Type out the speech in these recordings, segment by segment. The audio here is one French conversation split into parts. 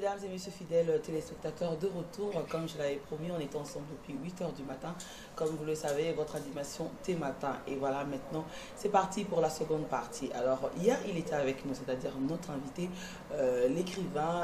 mesdames et messieurs fidèles téléspectateurs, de retour, comme je l'avais promis, on est ensemble depuis 8 heures du matin. Comme vous le savez, votre animation thé matin. Et voilà, maintenant, c'est parti pour la seconde partie. Alors, hier, il était avec nous, c'est-à-dire notre invité, l'écrivain,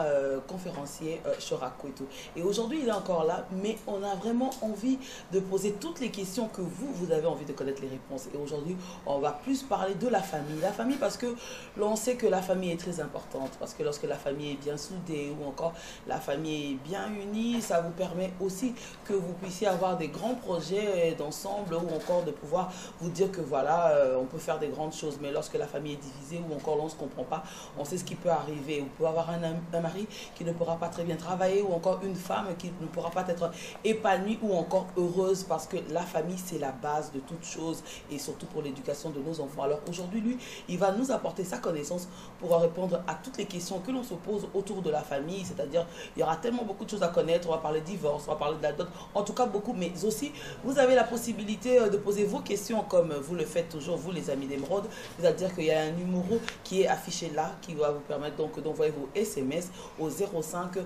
conférencier Chorakou et tout. Et aujourd'hui, il est encore là, mais on a vraiment envie de poser toutes les questions que vous avez envie de connaître les réponses. Et aujourd'hui, on va plus parler de la famille. La famille, parce que l'on sait que la famille est très importante, parce que lorsque la famille est bien soudée ou encore la famille est bien unie, ça vous permet aussi que vous puissiez avoir des grands projets d'ensemble ou encore de pouvoir vous dire que voilà, on peut faire des grandes choses. Mais lorsque la famille est divisée ou encore l'on ne se comprend pas, on sait ce qui peut arriver. Vous pouvez avoir un mari qui ne pourra pas très bien travailler ou encore une femme qui ne pourra pas être épanouie ou encore heureuse, parce que la famille, c'est la base de toute chose et surtout pour l'éducation de nos enfants. Alors aujourd'hui, lui, il va nous apporter sa connaissance pour répondre à toutes les questions que l'on se pose autour de la famille, c'est-à-dire il y aura tellement beaucoup de choses à connaître. On va parler de divorce, on va parler de la dot, en tout cas beaucoup, mais aussi vous avez la possibilité de poser vos questions comme vous le faites toujours, vous les amis d'Emeraude, c'est-à-dire qu'il y a un numéro qui est affiché là qui va vous permettre donc d'envoyer vos SMS au 05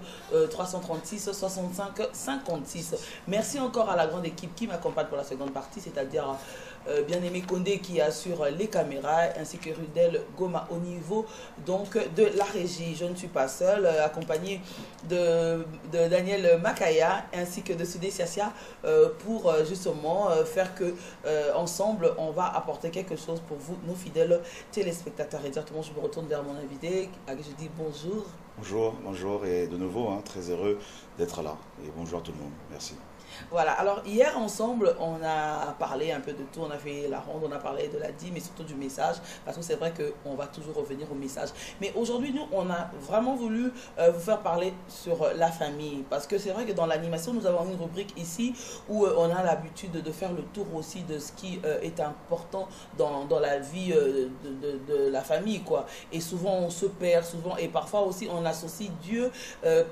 336 65 56. Merci encore à la grande équipe qui m'accompagne pour la seconde partie, c'est-à-dire bien-aimé Condé qui assure les caméras, ainsi que Rudel Goma au niveau donc de la régie. Je ne suis pas seule, accompagnée de Daniel Makaya ainsi que de Soudé Siasia pour justement faire que ensemble on va apporter quelque chose pour vous, nos fidèles téléspectateurs. Et directement je me retourne vers mon invité à qui je dis bonjour. Bonjour, bonjour, et de nouveau très heureux d'être là, et bonjour à tout le monde, merci. Voilà, alors hier ensemble, on a parlé un peu de tout, on a fait la ronde, on a parlé de la dîme, mais surtout du message, parce que c'est vrai qu'on va toujours revenir au message. Mais aujourd'hui, nous, on a vraiment voulu vous faire parler sur la famille, parce que c'est vrai que dans l'animation, nous avons une rubrique ici où on a l'habitude de faire le tour aussi de ce qui est important dans la vie de la famille, quoi. Et souvent, on se perd, souvent, et parfois aussi, on associe Dieu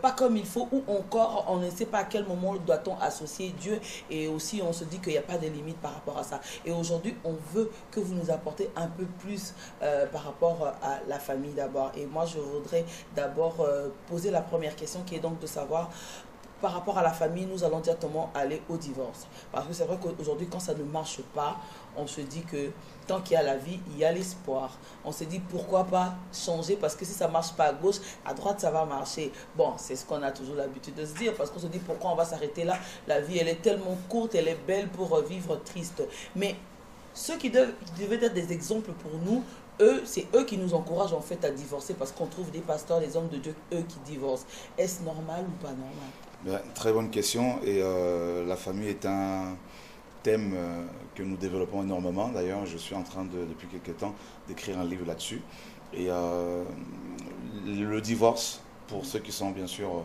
pas comme il faut, ou encore, on ne sait pas à quel moment doit-on associer Dieu, et aussi on se dit qu'il n'y a pas de limite par rapport à ça. Et aujourd'hui, on veut que vous nous apportez un peu plus par rapport à la famille d'abord. Et moi, je voudrais d'abord poser la première question qui est donc de savoir, par rapport à la famille, nous allons directement aller au divorce. Parce que c'est vrai qu'aujourd'hui, quand ça ne marche pas, on se dit que tant qu'il y a la vie, il y a l'espoir. On se dit pourquoi pas changer, parce que si ça ne marche pas à gauche, à droite ça va marcher. Bon, c'est ce qu'on a toujours l'habitude de se dire, parce qu'on se dit pourquoi on va s'arrêter là. La vie, elle est tellement courte, elle est belle pour vivre triste. Mais ceux qui devaient être des exemples pour nous, c'est eux qui nous encouragent en fait à divorcer, parce qu'on trouve des pasteurs, des hommes de Dieu, eux qui divorcent. Est-ce normal ou pas normal? Très bonne question, et la famille est un thème que nous développons énormément. D'ailleurs, je suis en train depuis quelques temps d'écrire un livre là-dessus. Et le divorce, pour ceux qui sont bien sûr,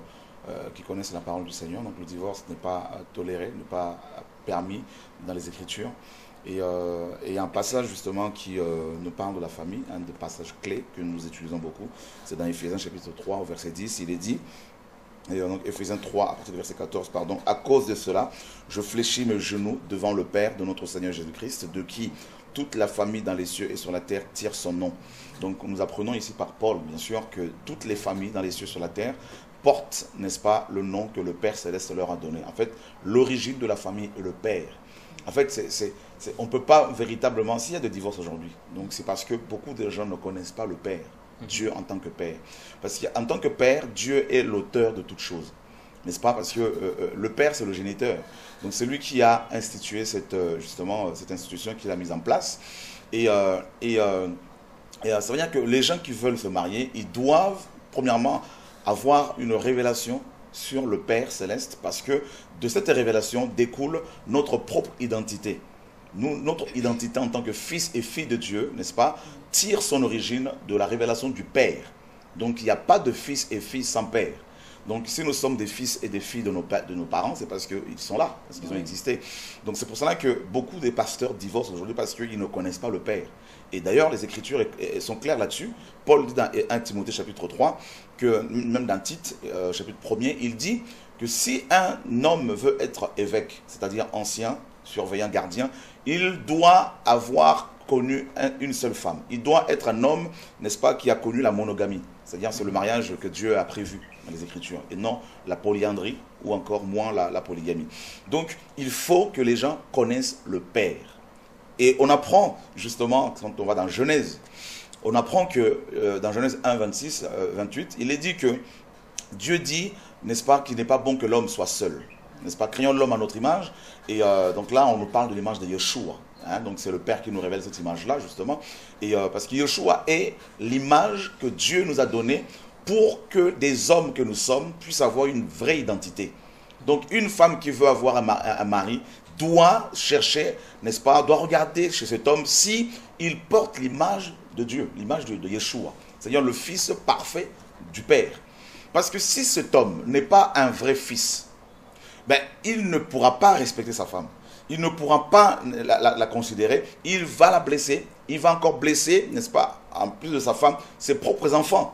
qui connaissent la parole du Seigneur, donc le divorce n'est pas toléré, n'est pas permis dans les Écritures. Et un passage justement qui nous parle de la famille, un des passages clés que nous utilisons beaucoup, c'est dans Éphésiens chapitre 3 au verset 10, il est dit, et donc Éphésiens 3 à partir du verset 14, pardon, à cause de cela, je fléchis mes genoux devant le Père de notre Seigneur Jésus-Christ, de qui toute la famille dans les cieux et sur la terre tire son nom. Donc nous apprenons ici par Paul, bien sûr, que toutes les familles dans les cieux et sur la terre portent, n'est-ce pas, le nom que le Père Céleste leur a donné. En fait, l'origine de la famille est le Père. En fait, on ne peut pas véritablement, s'il y a des divorces aujourd'hui, donc c'est parce que beaucoup de gens ne connaissent pas le Père, Dieu en tant que Père. Parce qu'en tant que Père, Dieu est l'auteur de toutes choses, n'est-ce pas? Parce que le Père, c'est le géniteur. Donc c'est lui qui a institué justement cette institution qu'il a mise en place. Et ça veut dire que les gens qui veulent se marier, ils doivent, premièrement, avoir une révélation sur le Père Céleste, parce que de cette révélation découle notre propre identité. Notre identité en tant que fils et filles de Dieu, n'est-ce pas, tire son origine de la révélation du Père. Donc il n'y a pas de fils et filles sans Père. Donc si nous sommes des fils et des filles de nos parents, c'est parce qu'ils sont là, parce qu'ils ont existé. Donc c'est pour cela que beaucoup des pasteurs divorcent aujourd'hui, parce qu'ils ne connaissent pas le Père. Et d'ailleurs, les Écritures sont claires là-dessus. Paul dit dans 1 Timothée chapitre 3, que même dans Tite, chapitre 1er, il dit que si un homme veut être évêque, c'est-à-dire ancien, surveillant, gardien, il doit avoir connu une seule femme. Il doit être un homme, n'est-ce pas, qui a connu la monogamie. C'est-à-dire c'est le mariage que Dieu a prévu dans les Écritures, et non la polyandrie ou encore moins la polygamie. Donc, il faut que les gens connaissent le Père. Et on apprend, justement, quand on va dans Genèse, on apprend que dans Genèse 1, 26, 28, il est dit que Dieu dit, n'est-ce pas, qu'il n'est pas bon que l'homme soit seul. N'est-ce pas, créons l'homme à notre image. Et donc là, on nous parle de l'image de Yeshua. Hein, donc c'est le Père qui nous révèle cette image-là, justement. Et parce que Yeshua est l'image que Dieu nous a donnée pour que des hommes que nous sommes puissent avoir une vraie identité. Donc une femme qui veut avoir un mari doit chercher, n'est-ce pas, doit regarder chez cet homme si il porte l'image de Dieu, l'image de Yeshua, c'est-à-dire le fils parfait du Père. Parce que si cet homme n'est pas un vrai fils, ben, il ne pourra pas respecter sa femme. Il ne pourra pas la considérer. Il va la blesser. Il va encore blesser, n'est-ce pas, en plus de sa femme, ses propres enfants.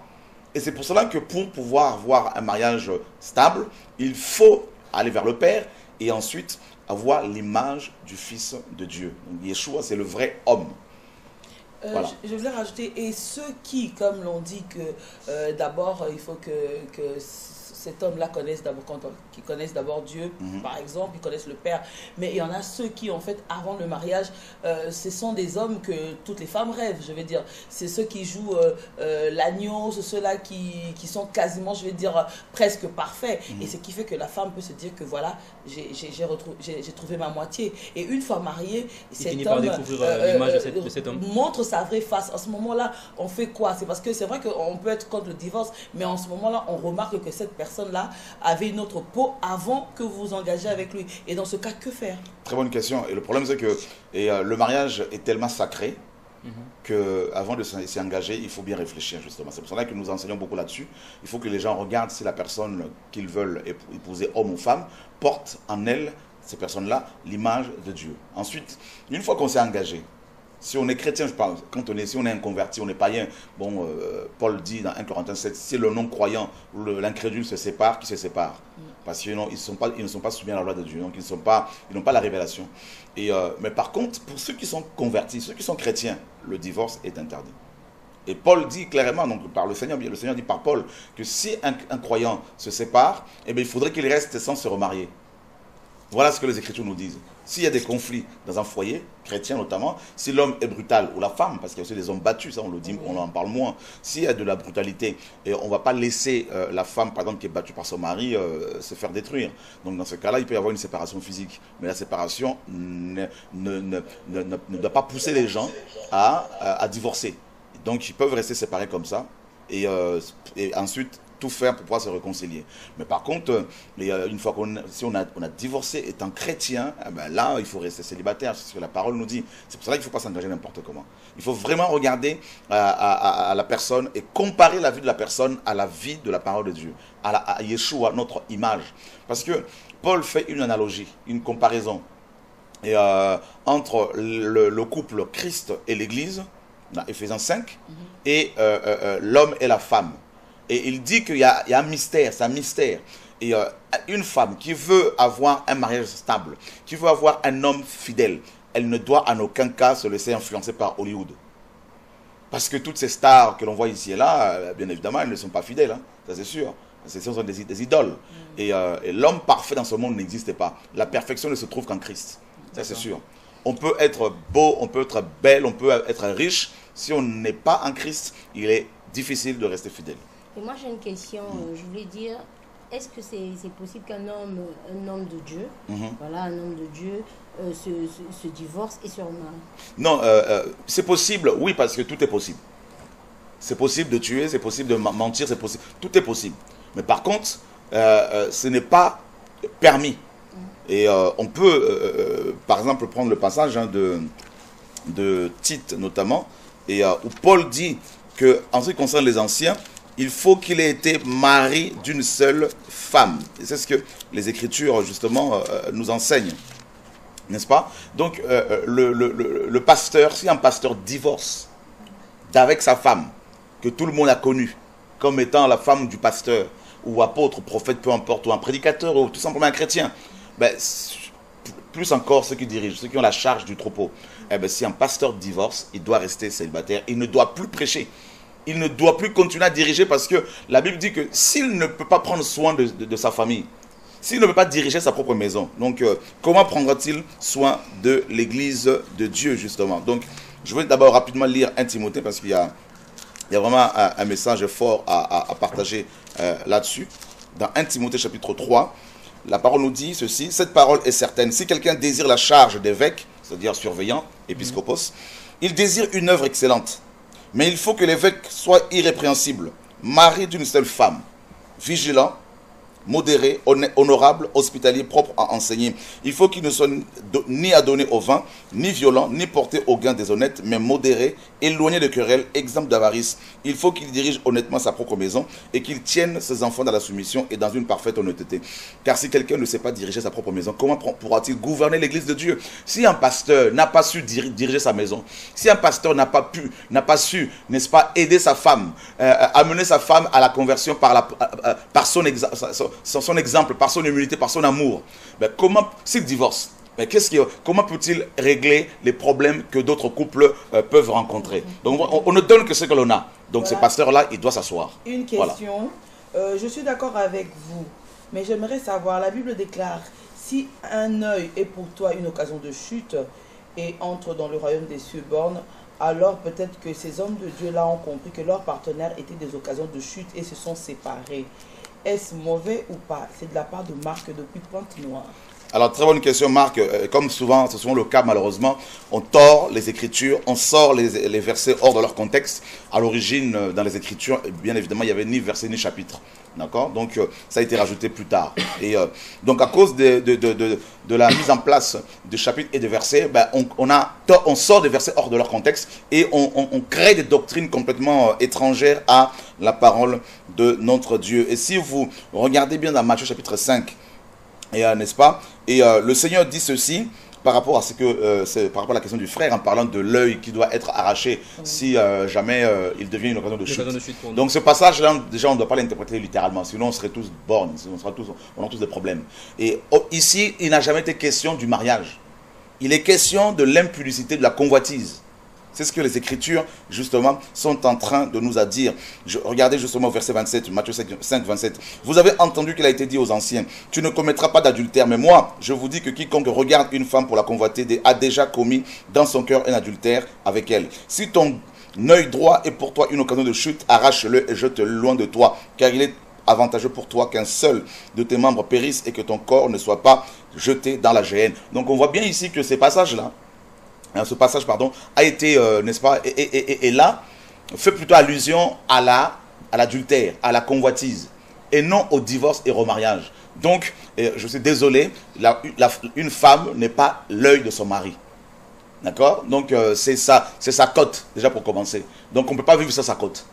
Et c'est pour cela que pour pouvoir avoir un mariage stable, il faut aller vers le Père et ensuite avoir l'image du Fils de Dieu. Donc, Yeshua, c'est le vrai homme. Voilà. Je voulais rajouter, et ceux qui, comme l'on dit que d'abord, il faut que cet homme-là connaisse d'abord Dieu, par exemple, ils connaissent le Père. Mais il y en a ceux qui, en fait, avant le mariage, ce sont des hommes que toutes les femmes rêvent, je vais dire. C'est ceux qui jouent l'agneau, c'est ceux-là qui sont quasiment, je vais dire, presque parfaits. Et ce qui fait que la femme peut se dire que voilà, j'ai trouvé ma moitié. Et une fois marié, cet homme l'image de cet homme montre sa vraie face. En ce moment-là, on fait quoi? C'est parce que c'est vrai qu'on peut être contre le divorce, mais en ce moment-là, on remarque que cette personne-là avait une autre peau avant que vous vous engagez avec lui. Et dans ce cas, que faire? Très bonne question. Et le problème, c'est que le mariage est tellement sacré qu'avant de s'y engager, il faut bien réfléchir, justement. C'est pour cela que nous enseignons beaucoup là-dessus. Il faut que les gens regardent si la personne qu'ils veulent épouser, homme ou femme, porte en elle, ces personnes-là, l'image de Dieu. Ensuite, une fois qu'on s'est engagé, si on est chrétien, je parle, si on est un converti, on est païen, bon, Paul dit dans 1 Corinthiens 7, si le non-croyant ou l'incrédule se sépare, qui se sépare? Parce qu'ils ne sont pas soumis à la loi de Dieu, donc ils n'ont pas la révélation. Mais par contre, pour ceux qui sont convertis, ceux qui sont chrétiens, le divorce est interdit. Et Paul dit clairement, donc par le Seigneur dit par Paul, que si un croyant se sépare, eh bien, il faudrait qu'il reste sans se remarier. Voilà ce que les Écritures nous disent. S'il y a des conflits dans un foyer, chrétien notamment, si l'homme est brutal, ou la femme, parce qu'il y a aussi des hommes battus, ça on le dit, on en parle moins, s'il y a de la brutalité, et on ne va pas laisser la femme, par exemple, qui est battue par son mari, se faire détruire. Donc dans ce cas-là, il peut y avoir une séparation physique. Mais la séparation ne doit pas pousser les gens à divorcer. Donc ils peuvent rester séparés comme ça, et ensuite tout faire pour pouvoir se réconcilier. Mais par contre, une fois si on a divorcé étant chrétien, eh ben là, il faut rester célibataire, c'est ce que la parole nous dit. C'est pour cela qu'il ne faut pas s'engager n'importe comment. Il faut vraiment regarder à la personne et comparer la vie de la personne à la vie de la parole de Dieu, à Yeshua, notre image. Parce que Paul fait une analogie, une comparaison entre le couple Christ et l'Église, dans Éphésiens 5, et l'homme et la femme. Et il dit qu'il y a un mystère, c'est un mystère. Et une femme qui veut avoir un mariage stable, qui veut avoir un homme fidèle, elle ne doit en aucun cas se laisser influencer par Hollywood. Parce que toutes ces stars que l'on voit ici et là, bien évidemment, elles ne sont pas fidèles, hein, ça c'est sûr. Ce sont des idoles. Et l'homme parfait dans ce monde n'existe pas. La perfection ne se trouve qu'en Christ, ça c'est sûr. On peut être beau, on peut être belle, on peut être riche. Si on n'est pas en Christ, il est difficile de rester fidèle. Et moi j'ai une question, je voulais dire, est-ce que c'est possible qu'un homme de Dieu, voilà, un homme de Dieu se divorce et se remarie? Non, c'est possible, oui, parce que tout est possible. C'est possible de tuer, c'est possible de mentir, c'est possible, tout est possible. Mais par contre, ce n'est pas permis. Et on peut, par exemple, prendre le passage de Tite notamment, et où Paul dit qu'en ce qui concerne les anciens, il faut qu'il ait été mari d'une seule femme. Et c'est ce que les Écritures, justement, nous enseignent. N'est-ce pas? Donc, le pasteur, si un pasteur divorce d'avec sa femme, que tout le monde a connue, comme étant la femme du pasteur, ou apôtre, prophète, peu importe, ou un prédicateur, ou tout simplement un chrétien, ben, plus encore ceux qui dirigent, ceux qui ont la charge du troupeau. Eh bien, si un pasteur divorce, il doit rester célibataire, il ne doit plus prêcher. Il ne doit plus continuer à diriger parce que la Bible dit que s'il ne peut pas prendre soin de sa famille, s'il ne peut pas diriger sa propre maison, donc comment prendra-t-il soin de l'église de Dieu, justement? Donc, je vais d'abord rapidement lire 1 Timothée parce qu'il y a vraiment un message fort à partager là-dessus. Dans 1 Timothée chapitre 3, la parole nous dit ceci: cette parole est certaine. Si quelqu'un désire la charge d'évêque, c'est-à-dire surveillant, épiscopos, il désire une œuvre excellente. Mais il faut que l'évêque soit irrépréhensible, mari d'une seule femme, vigilant, modéré, honorable, hospitalier, propre à enseigner. Il faut qu'il ne soit ni adonné au vin, ni violent, ni porté au gain déshonnête, mais modéré, éloigné de querelles, exempt d'avarice. Il faut qu'il dirige honnêtement sa propre maison et qu'il tienne ses enfants dans la soumission et dans une parfaite honnêteté. Car si quelqu'un ne sait pas diriger sa propre maison, comment pourra-t-il gouverner l'église de Dieu? Si un pasteur n'a pas su diriger sa maison, si un pasteur n'a pas su, n'est-ce pas, aider sa femme, amener sa femme à la conversion par son exemple, par son humilité, par son amour, ben comment, s'il divorce, ben comment peut-il régler les problèmes que d'autres couples peuvent rencontrer? Donc on ne donne que ce que l'on a. Donc voilà. Ce pasteur-là, il doit s'asseoir. Une question, voilà. Je suis d'accord avec vous, mais j'aimerais savoir, la Bible déclare, si un œil est pour toi une occasion de chute et entre dans le royaume des cieux bornes, alors peut-être que ces hommes de Dieu-là ont compris que leurs partenaires étaient des occasions de chute et se sont séparés. Est-ce mauvais ou pas? C'est de la part de Marc depuis Pointe-Noire. Alors, très bonne question, Marc. Comme souvent, c'est souvent le cas, malheureusement, on tord les Écritures, on sort les versets hors de leur contexte. À l'origine, dans les Écritures, bien évidemment, il n'y avait ni verset ni chapitre. D'accord? Donc, ça a été rajouté plus tard. Et donc, à cause de la mise en place de chapitres et de versets, ben, on sort des versets hors de leur contexte et on crée des doctrines complètement étrangères à la parole de notre Dieu. Et si vous regardez bien dans Matthieu chapitre 5, n'est-ce pas? Et le Seigneur dit ceci par rapport à par rapport à la question du frère, en parlant de l'œil qui doit être arraché si jamais il devient une occasion de chute. Donc ce passage-là, déjà, on ne doit pas l'interpréter littéralement, sinon on serait tous bornes, on aura tous des problèmes. Et ici, il n'a jamais été question du mariage. Il est question de l'impudicité, de la convoitise. C'est ce que les Écritures, justement, sont en train de nous dire. Regardez justement au verset 27, Matthieu 5, 27. Vous avez entendu qu'il a été dit aux anciens, tu ne commettras pas d'adultère. Mais moi, je vous dis que quiconque regarde une femme pour la convoiter a déjà commis dans son cœur un adultère avec elle. Si ton œil droit est pour toi une occasion de chute, arrache-le et jette-le loin de toi. Car il est avantageux pour toi qu'un seul de tes membres périsse et que ton corps ne soit pas jeté dans la géhenne. Donc on voit bien ici que ces passages-là, ce passage, a été, n'est-ce pas, et là, fait plutôt allusion à l'adultère, à la convoitise, et non au divorce et au mariage. Donc, je suis désolé, une femme n'est pas l'œil de son mari. D'accord? Donc, c'est sa cote, déjà pour commencer. Donc, on ne peut pas vivre sans sa cote.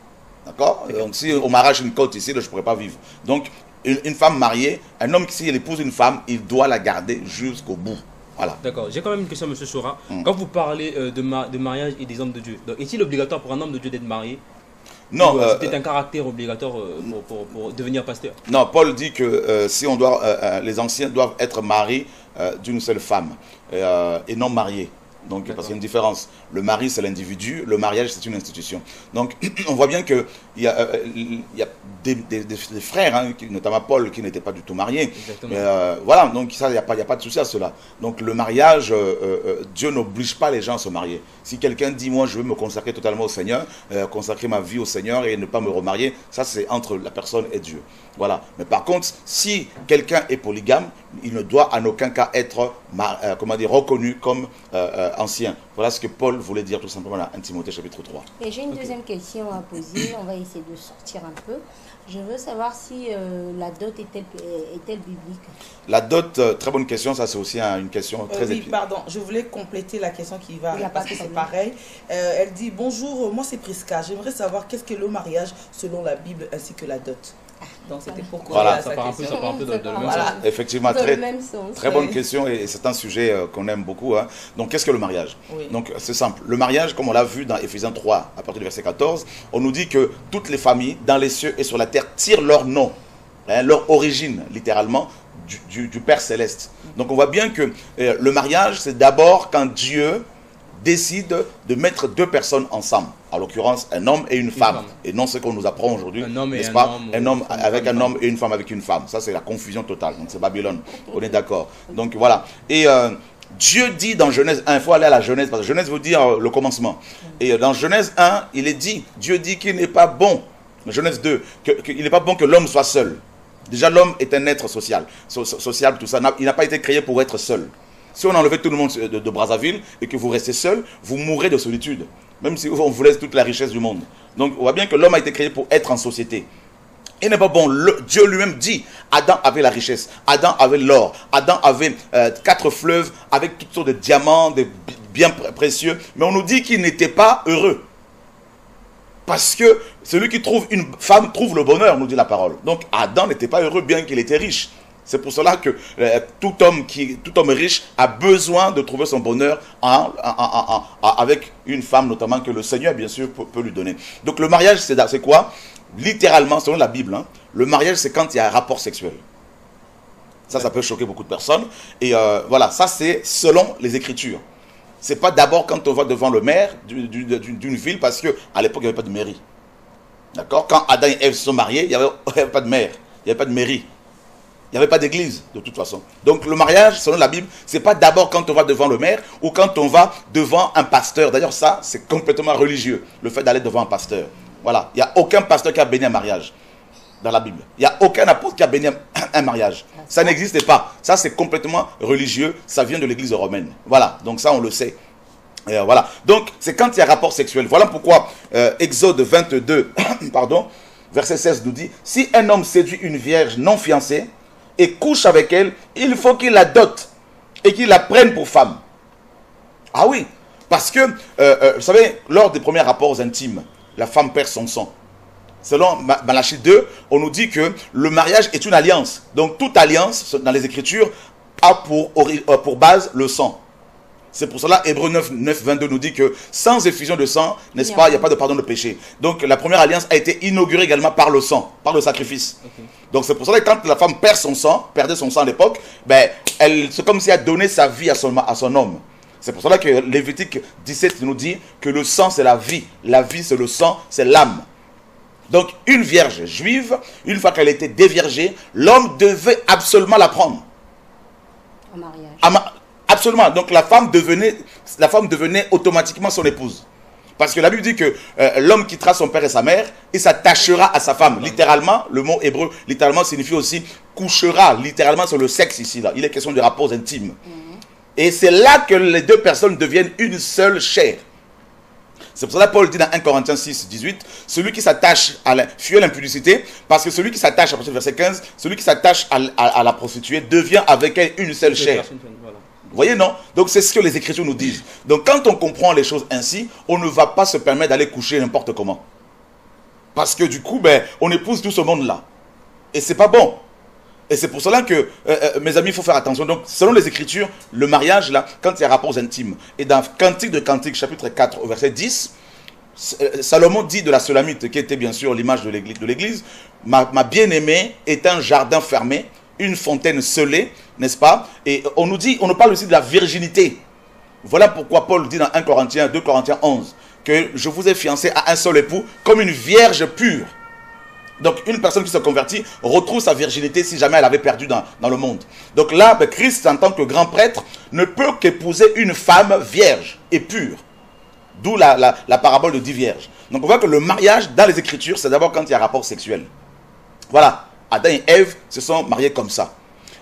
D'accord? Donc, si on m'arrache une cote ici, je ne pourrais pas vivre. Donc, une femme mariée, un homme, s'il épouse une femme, il doit la garder jusqu'au bout. Voilà. D'accord. J'ai quand même une question, M. Sora. Quand vous parlez de mariage et des hommes de Dieu, est-il obligatoire pour un homme de Dieu d'être marié? Non. C'était un caractère obligatoire pour devenir pasteur? Non, Paul dit que les anciens doivent être mariés d'une seule femme et non mariés. Donc, parce qu'il y a une différence. Le mari, c'est l'individu. Le mariage, c'est une institution. Donc, on voit bien qu'il y a des frères, hein, notamment Paul, qui n'était pas du tout marié. Voilà, donc ça, il n'y a pas de souci à cela. Donc, le mariage, Dieu n'oblige pas les gens à se marier. Si quelqu'un dit, moi, je veux me consacrer totalement au Seigneur, consacrer ma vie au Seigneur et ne pas me remarier, ça, c'est entre la personne et Dieu. Voilà. Mais par contre, si quelqu'un est polygame, il ne doit en aucun cas être reconnu comme ancien. Voilà ce que Paul voulait dire tout simplement dans 1 Timothée chapitre 3. Et j'ai une deuxième question à poser. On va essayer de sortir un peu. Je veux savoir si la dot est-elle biblique? La dot, très bonne question. Ça, c'est aussi une question très oui, pardon. Je voulais compléter la question qui va, parce que c'est pareil. Elle dit, bonjour, moi c'est Prisca. J'aimerais savoir qu'est-ce que le mariage selon la Bible ainsi que la dot. Donc c'était pour voilà, ça part un peu dans le même sens. Effectivement, très bonne question et c'est un sujet qu'on aime beaucoup. Hein. Donc qu'est-ce que le mariage? Donc c'est simple. Le mariage, comme on l'a vu dans Éphésiens 3, à partir du verset 14, on nous dit que toutes les familles dans les cieux et sur la terre tirent leur nom, leur origine littéralement, du Père Céleste. Donc on voit bien que le mariage, c'est d'abord quand Dieu décide de mettre deux personnes ensemble. En l'occurrence, un homme et une femme. Et non ce qu'on nous apprend aujourd'hui, n'est-ce pas? Un homme avec un homme et une femme avec une femme. Ça, c'est la confusion totale. Donc c'est Babylone. On est d'accord. Donc voilà. Et Dieu dit dans Genèse 1, il faut aller à la Genèse, parce que Genèse veut dire le commencement. Et dans Genèse 1, il est dit, Dieu dit qu'il n'est pas bon, Genèse 2, qu'il n'est pas bon que l'homme soit seul. Déjà, l'homme est un être social, sociable, tout ça. Il n'a pas été créé pour être seul. Si on enlevait tout le monde de Brazzaville et que vous restez seul, vous mourrez de solitude. Même si on vous laisse toute la richesse du monde. Donc, on voit bien que l'homme a été créé pour être en société. Il n'est pas bon. Dieu lui-même dit, Adam avait la richesse, Adam avait l'or, Adam avait 4 fleuves avec toutes sortes de diamants, de biens précieux. Mais on nous dit qu'il n'était pas heureux. Parce que celui qui trouve une femme trouve le bonheur, nous dit la parole. Donc Adam n'était pas heureux bien qu'il était riche. C'est pour cela que tout homme riche a besoin de trouver son bonheur avec une femme, notamment que le Seigneur, bien sûr, peut lui donner. Donc le mariage, c'est quoi? Littéralement, selon la Bible, hein, le mariage, c'est quand il y a un rapport sexuel. Ça peut choquer beaucoup de personnes. Et voilà, ça c'est selon les Écritures. C'est pas d'abord quand on va devant le maire d'une ville, parce qu'à l'époque, il n'y avait pas de mairie. D'accord? Quand Adam et Ève se sont mariés, il n'y avait pas de maire, il n'y avait pas de mairie. Il n'y avait pas d'église, de toute façon. Donc le mariage, selon la Bible, ce n'est pas d'abord quand on va devant le maire ou quand on va devant un pasteur. D'ailleurs, ça, c'est complètement religieux, le fait d'aller devant un pasteur. Voilà, il n'y a aucun pasteur qui a béni un mariage dans la Bible. Il n'y a aucun apôtre qui a béni un mariage. Ça n'existe pas. Ça, c'est complètement religieux. Ça vient de l'église romaine. Voilà, donc ça, on le sait. Et voilà. Donc, c'est quand il y a rapport sexuel. Voilà pourquoi Exode 22, pardon, verset 16 nous dit, si un homme séduit une vierge non fiancée et couche avec elle, il faut qu'il la dote et qu'il la prenne pour femme. Ah oui, parce que, vous savez, lors des premiers rapports intimes, la femme perd son sang. Selon Malachie 2, on nous dit que le mariage est une alliance. Donc toute alliance, dans les Écritures, a pour base le sang. C'est pour cela, Hébreux 9, 22 nous dit que sans effusion de sang, n'est-ce pas, il n'y a pas de pardon de péché. Donc la première alliance a été inaugurée également par le sang, par le sacrifice. Okay. Donc c'est pour cela que quand la femme perdait son sang à l'époque, ben, c'est comme si elle donnait sa vie à son homme. C'est pour cela que Lévitique 17 nous dit que le sang c'est la vie c'est le sang, c'est l'âme. Donc une vierge juive, une fois qu'elle était déviergée, l'homme devait absolument la prendre. En mariage. Absolument. Donc la femme devenait automatiquement son épouse. Parce que la Bible dit que l'homme quittera son père et sa mère et s'attachera à sa femme. Littéralement, le mot hébreu, littéralement, signifie aussi couchera. Littéralement, sur le sexe ici. Là. Il est question de rapports intimes. Et c'est là que les deux personnes deviennent une seule chair. C'est pour ça que Paul dit dans 1 Corinthiens 6, 18, celui qui s'attache fuit l'impudicité, parce que celui qui s'attache, à partir du verset 15, celui qui s'attache à la prostituée devient avec elle une seule chair. Vous voyez, non? Donc c'est ce que les Écritures nous disent. Donc quand on comprend les choses ainsi, on ne va pas se permettre d'aller coucher n'importe comment. Parce que du coup, ben, on épouse tout ce monde-là. Et c'est pas bon. Et c'est pour cela que, mes amis, il faut faire attention. Donc, selon les Écritures, le mariage, là, quand il y a rapports intimes, et dans Cantique de Cantique, chapitre 4, au verset 10, Salomon dit de la Sulamite, qui était bien sûr l'image de l'Église, ma bien-aimée est un jardin fermé, une fontaine scellée, n'est-ce pas? Et on nous parle aussi de la virginité. Voilà pourquoi Paul dit dans 2 Corinthiens 11, que je vous ai fiancé à un seul époux, comme une vierge pure. Donc, une personne qui se convertit retrouve sa virginité si jamais elle avait perdu dans le monde. Donc là, Christ, en tant que grand prêtre, ne peut qu'épouser une femme vierge et pure. D'où la parabole de 10 vierges. Donc, on voit que le mariage, dans les Écritures, c'est d'abord quand il y a rapport sexuel. Voilà. Adam et Ève se sont mariés comme ça.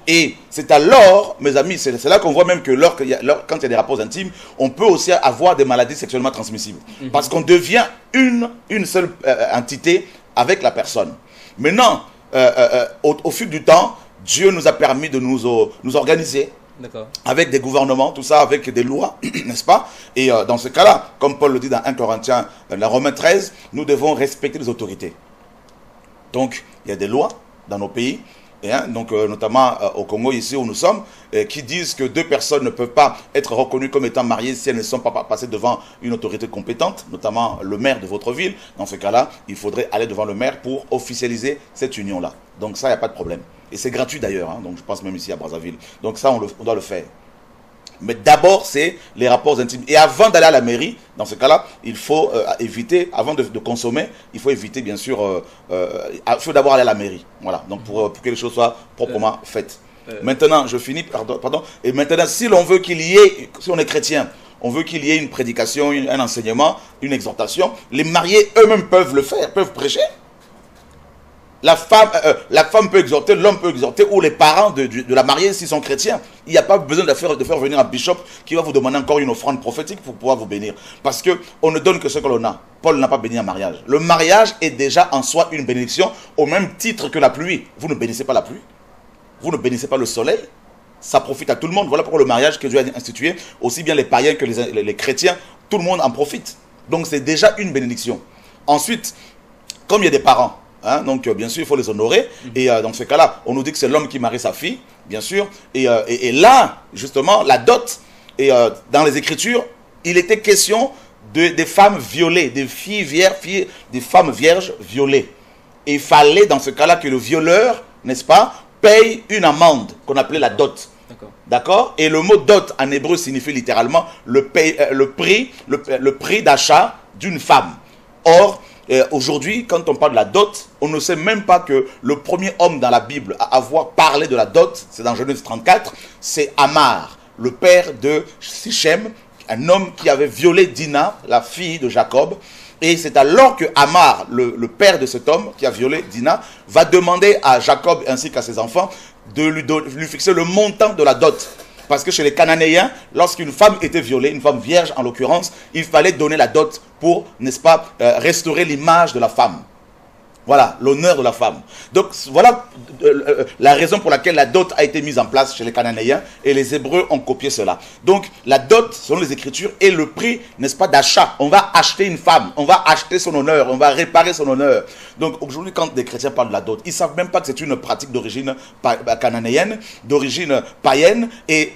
Et c'est alors, mes amis, c'est là qu'on voit même que quand il y a des rapports intimes, on peut aussi avoir des maladies sexuellement transmissibles. Parce qu'on devient une seule entité avec la personne. Maintenant, au fil du temps, Dieu nous a permis de nous organiser avec des gouvernements, tout ça, avec des lois, n'est-ce pas? Et dans ce cas-là, comme Paul le dit dans 1 Corinthiens, dans Romains 13, nous devons respecter les autorités. Donc, il y a des lois dans nos pays, et, donc, notamment au Congo, ici où nous sommes, qui disent que deux personnes ne peuvent pas être reconnues comme étant mariées si elles ne sont pas passées devant une autorité compétente, notamment le maire de votre ville. Dans ce cas-là, il faudrait aller devant le maire pour officialiser cette union-là. Donc ça, il n'y a pas de problème. Et c'est gratuit d'ailleurs, hein, donc je pense même ici à Brazzaville. Donc ça, on doit le faire. Mais d'abord, c'est les rapports intimes. Et avant d'aller à la mairie, dans ce cas-là, il faut éviter, avant de consommer, il faut éviter, bien sûr, il faut d'abord aller à la mairie. Voilà, donc pour que les choses soient proprement faites. Maintenant, je finis, pardon. Et maintenant, si l'on veut qu'il y ait, si on est chrétien, on veut qu'il y ait une prédication, un enseignement, une exhortation, les mariés eux-mêmes peuvent le faire, peuvent prêcher. La femme peut exhorter, l'homme peut exhorter, ou les parents de la mariée s'ils sont chrétiens. Il n'y a pas besoin de faire venir un bishop qui va vous demander encore une offrande prophétique pour pouvoir vous bénir. Parce qu'on ne donne que ce que l'on a. Paul n'a pas béni un mariage. Le mariage est déjà en soi une bénédiction au même titre que la pluie. Vous ne bénissez pas la pluie. Vous ne bénissez pas le soleil. Ça profite à tout le monde. Voilà pourquoi le mariage que Dieu a institué, aussi bien les païens que les chrétiens, tout le monde en profite. Donc c'est déjà une bénédiction. Ensuite, comme il y a des parents, hein, donc bien sûr il faut les honorer, et dans ce cas-là on nous dit que c'est l'homme qui marie sa fille, bien sûr, et là justement la dot, et dans les Écritures il était question des femmes violées, des femmes vierges violées, et il fallait dans ce cas-là que le violeur, n'est-ce pas, paye une amende qu'on appelait la dot. D'accord? Et le mot dot en hébreu signifie littéralement le prix d'achat d'une femme. Or, aujourd'hui, quand on parle de la dot, on ne sait même pas que le premier homme dans la Bible à avoir parlé de la dot, c'est dans Genèse 34, c'est Amar, le père de Sichem, un homme qui avait violé Dina, la fille de Jacob. Et c'est alors que Amar, le père de cet homme qui a violé Dina, va demander à Jacob ainsi qu'à ses enfants de lui fixer le montant de la dot. Parce que chez les Cananéens, lorsqu'une femme était violée, une femme vierge en l'occurrence, il fallait donner la dot pour, n'est-ce pas, restaurer l'image de la femme. Voilà, l'honneur de la femme. Donc voilà la raison pour laquelle la dot a été mise en place chez les Cananéens et les Hébreux ont copié cela. Donc la dot, selon les Écritures, est le prix, n'est-ce pas, d'achat. On va acheter une femme, on va acheter son honneur, on va réparer son honneur. Donc aujourd'hui, quand des chrétiens parlent de la dot, ils ne savent même pas que c'est une pratique d'origine cananéenne, d'origine païenne et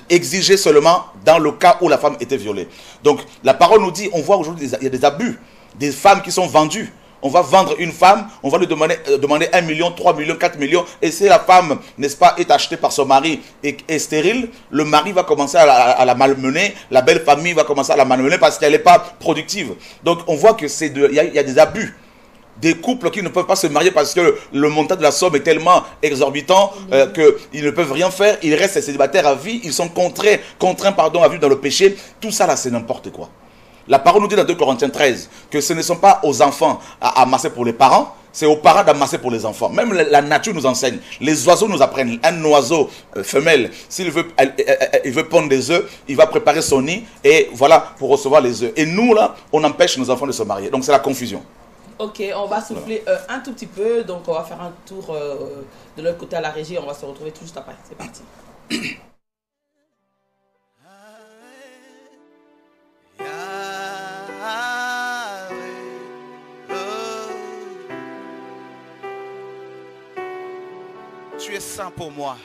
exigée seulement dans le cas où la femme était violée. Donc la parole nous dit, on voit aujourd'hui, il y a des abus, des femmes qui sont vendues. On va vendre une femme, on va lui demander 1 million, 3 millions, 4 millions. Et si la femme, n'est-ce pas, est achetée par son mari et est stérile, le mari va commencer à la malmener, la belle famille va commencer à la malmener parce qu'elle n'est pas productive. Donc on voit que il y a des abus. Des couples qui ne peuvent pas se marier parce que le montant de la somme est tellement exorbitant qu'ils ne peuvent rien faire. Ils restent célibataires à vie, ils sont contraints à vivre dans le péché. Tout ça là, c'est n'importe quoi. La parole nous dit dans 2 Corinthiens 13 que ce ne sont pas aux enfants à amasser pour les parents, c'est aux parents d'amasser pour les enfants. Même la nature nous enseigne. Les oiseaux nous apprennent. Un oiseau femelle, s'il veut pondre des œufs, il va préparer son nid et voilà pour recevoir les œufs. Et nous là, on empêche nos enfants de se marier. Donc c'est la confusion. Ok, on va souffler un tout petit peu. Donc on va faire un tour de l'autre côté à la régie. On va se retrouver tout juste après. C'est parti. Tu es saint pour moi.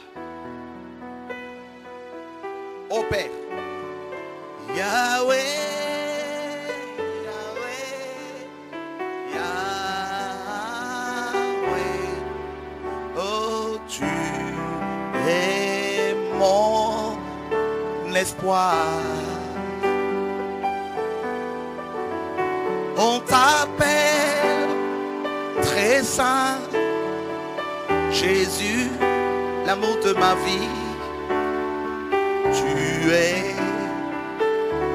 Ô Père. Yahweh, Yahweh, Yahweh. Oh, tu es mon espoir. On t'appelle très saint. Jésus, l'amour de ma vie, tu es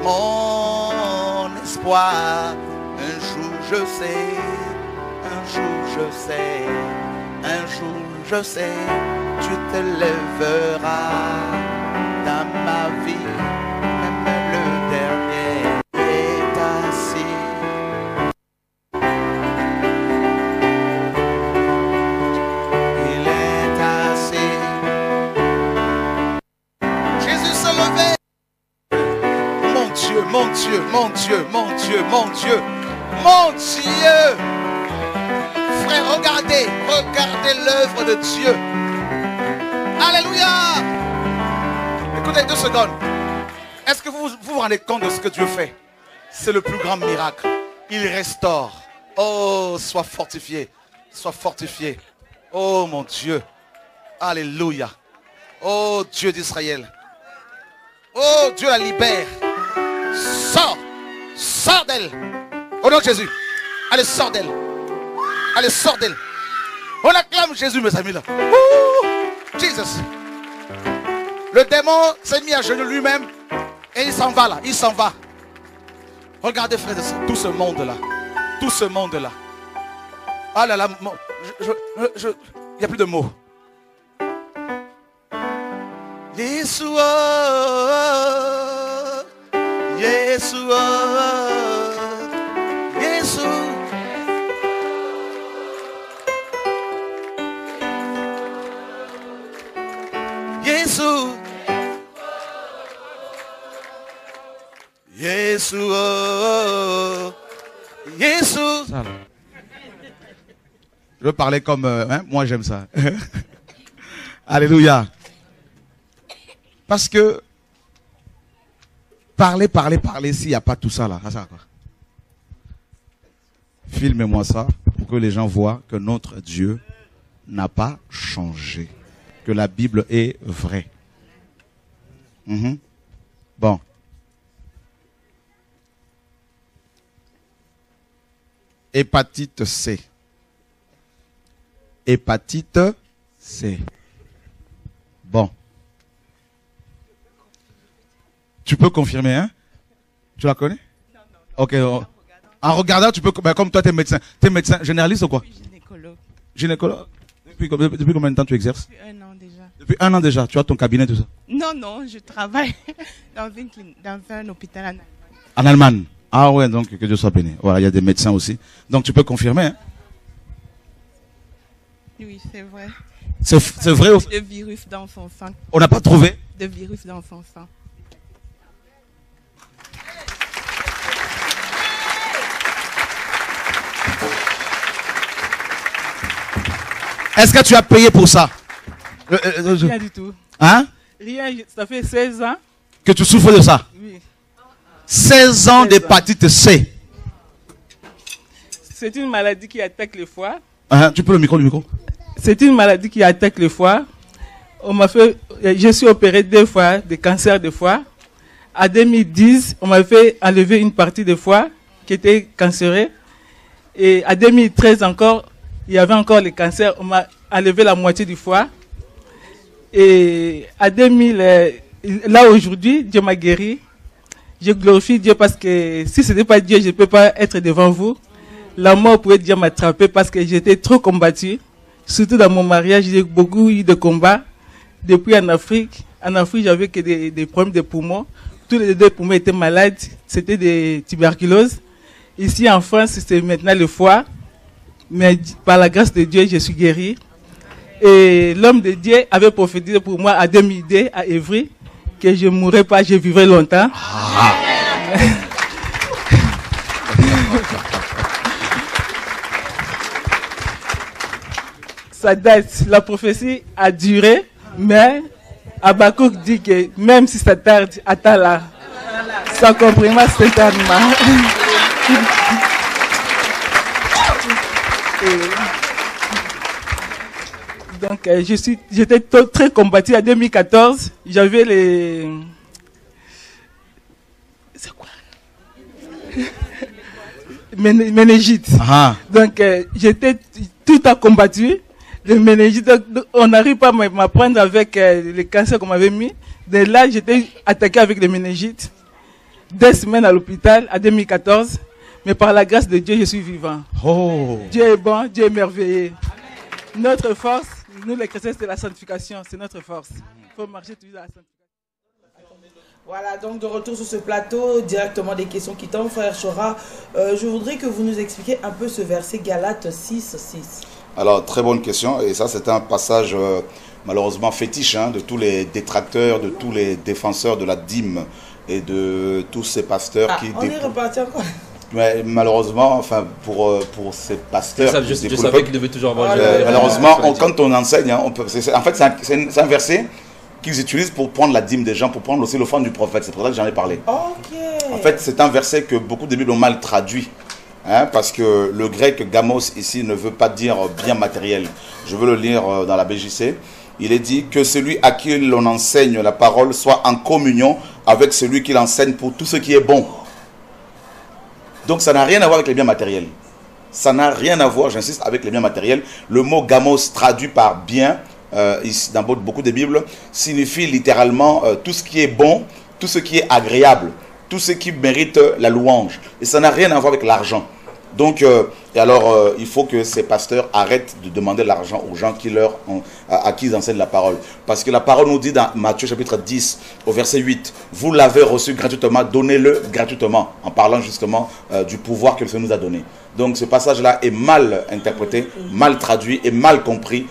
mon espoir. Un jour je sais, un jour je sais, un jour je sais, tu te lèveras dans ma vie, même le dernier est assis. Mon Dieu, mon Dieu, mon Dieu, mon Dieu, mon Dieu. Frère, regardez l'œuvre de Dieu. Alléluia. Écoutez 2 secondes. Est-ce que vous vous rendez compte de ce que Dieu fait? C'est le plus grand miracle. Il restaure. Oh, sois fortifié. Sois fortifié. Oh mon Dieu. Alléluia. Oh Dieu d'Israël. Oh Dieu la libère. Sors. Sors d'elle. Au nom de Jésus. Allez, sors d'elle. Allez, sors d'elle. On acclame Jésus, mes amis là. Jesus. Le démon s'est mis à genoux lui-même. Et il s'en va là. Il s'en va. Regardez, frères et sœurs, tout ce monde-là. Tout ce monde-là. Ah là là. Il n'y a plus de mots. Yeshua, Yeshua, Yeshua. Yeshua, Yeshua, Yeshua. Je veux parler comme moi j'aime ça. Alléluia. Parce que parler, s'il n'y a pas tout ça là, ça quoi. Filmez-moi ça pour que les gens voient que notre Dieu n'a pas changé. Que la Bible est vraie. Bon. Hépatite C. Hépatite C. Bon. Tu peux confirmer, hein? Tu la connais? Non, non. Ok. En regardant, tu peux... Ben, comme toi, tu es médecin. Tu es médecin généraliste ou quoi? Gynécologue. Gynécologue? Depuis combien de temps tu exerces? Depuis 1 an déjà. Depuis 1 an déjà? Tu as ton cabinet, tout ça? Non, non, je travaille dans un hôpital en Allemagne. En Allemagne? Ah ouais, donc que Dieu soit béni. Voilà, il y a des médecins aussi. Donc tu peux confirmer, hein? Oui, c'est vrai. C'est vrai aussi? Le virus dans son sang. On n'a pas trouvé? Le virus dans son sang. Est-ce que tu as payé pour ça? Rien du tout. Hein? Rien, ça fait 16 ans. Que tu souffres de ça? Oui. 16 ans d'hépatite C. C'est une maladie qui attaque le foie. Tu peux le micro? C'est une maladie qui attaque le foie. Je suis opéré 2 fois de cancer de foie. En 2010, on m'a fait enlever une partie de foie qui était cancéreux. Et en 2013 encore, il y avait encore le cancer. On m'a enlevé la moitié du foie. Et à 2000, là aujourd'hui, Dieu m'a guéri. Je glorifie Dieu parce que si ce n'était pas Dieu, je ne peux pas être devant vous. La mort pouvait déjà m'attraper parce que j'étais trop combattu. Surtout dans mon mariage, j'ai beaucoup eu de combats. Depuis en Afrique. En Afrique, j'avais que des problèmes de poumons. Tous les 2 poumons étaient malades. C'était des tuberculoses. Ici en France, c'est maintenant le foie. Mais par la grâce de Dieu, je suis guéri. Et l'homme de Dieu avait prophétisé pour moi à 2002 à Évry que je ne mourrais pas, je vivrais longtemps. Ça date, la prophétie a duré, mais Habakkuk dit que même si ça tarde, attends là. Ça comprendra certainement. Donc, j'étais très combattu. En 2014, j'avais les... C'est quoi? Méningite. Donc, j'étais tout à combattu. Le méningite, on n'arrive pas à m'apprendre avec les cancers qu'on m'avait mis. De là, j'étais attaqué avec le méningite. 2 semaines à l'hôpital, en 2014. Mais par la grâce de Dieu, je suis vivant. Dieu est bon, Dieu est merveilleux. Notre force, nous les chrétiens, c'est la sanctification, c'est notre force. Il faut marcher toujours à la sanctification. Voilà, donc de retour sur ce plateau, directement des questions qui tombent, frère Chora. Je voudrais que vous nous expliquiez un peu ce verset Galates 6:6. Alors, très bonne question, et ça c'est un passage malheureusement fétiche de tous les détracteurs, de tous les défenseur de la dîme et de tous ces pasteurs qui... On est reparti encore. Mais malheureusement, enfin, pour ces pasteurs... Je savais qu'ils devaient toujours avoir... malheureusement, quand on enseigne, en fait, c'est un verset qu'ils utilisent pour prendre la dîme des gens, pour prendre aussi l'offrande du prophète. C'est pour ça que j'en ai parlé. Ok. En fait, c'est un verset que beaucoup de Bibles ont mal traduit. Hein, parce que le grec gamos ici ne veut pas dire bien matériel. Je veux le lire dans la BJC. Il est dit que celui à qui l'on enseigne la parole soit en communion avec celui qui l'enseigne pour tout ce qui est bon. Donc ça n'a rien à voir avec les biens matériels. Ça n'a rien à voir, j'insiste, avec les biens matériels. Le mot gamos traduit par bien, ici, dans beaucoup de Bibles, signifie littéralement tout ce qui est bon, tout ce qui est agréable, tout ce qui mérite la louange. Et ça n'a rien à voir avec l'argent. Donc, il faut que ces pasteurs arrêtent de demander l'argent aux gens à qui ils enseignent la parole. Parce que la parole nous dit dans Matthieu chapitre 10, au verset 8, « Vous l'avez reçu gratuitement, donnez-le gratuitement », en parlant justement du pouvoir que le Seigneur nous a donné. Donc ce passage-là est mal interprété, mal traduit et mal compris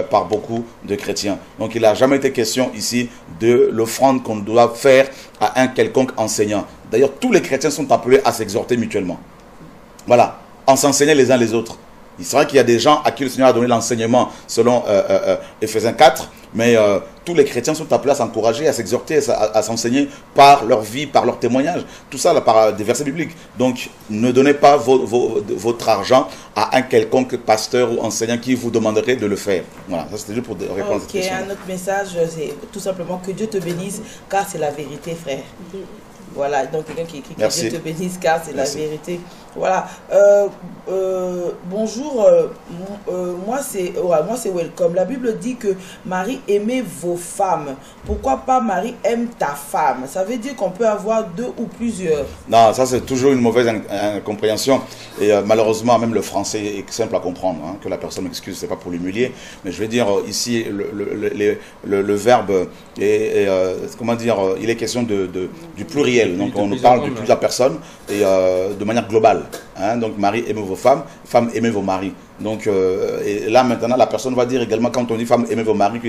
par beaucoup de chrétiens. Donc il n'a jamais été question ici de l'offrande qu'on doit faire à un quelconque enseignant. D'ailleurs, tous les chrétiens sont appelés à s'exhorter mutuellement. Voilà, en s'enseignant les uns les autres. Il c'est vrai qu'il y a des gens à qui le Seigneur a donné l'enseignement selon Éphésiens 4, mais tous les chrétiens sont appelés à s'encourager, à s'exhorter, à s'enseigner par leur vie, par leur témoignage. Tout ça là, par des versets bibliques. Donc ne donnez pas votre argent à un quelconque pasteur ou enseignant qui vous demanderait de le faire. Voilà, ça c'était juste pour répondre à cette question. Un autre message, c'est tout simplement que Dieu te bénisse, car c'est la vérité, frère. Voilà, donc quelqu'un qui écrit que Dieu te bénisse car c'est la vérité. Voilà. Bonjour, moi c'est Welcome. La Bible dit que Marie aimait vos femmes. Pourquoi pas Marie aime ta femme? Ça veut dire qu'on peut avoir deux ou plusieurs. Non, ça c'est toujours une mauvaise incompréhension. Et malheureusement, même le français est simple à comprendre. Hein, que la personne m'excuse, c'est pas pour l'humilier. Mais je veux dire, ici, le verbe est, comment dire, il est question du pluriel. Donc on nous parle de plusieurs personnes et de manière globale. Hein, donc Marie aimez vos femmes, femmes aimez vos maris. Donc et là maintenant la personne va dire également quand on dit femmes aimez vos maris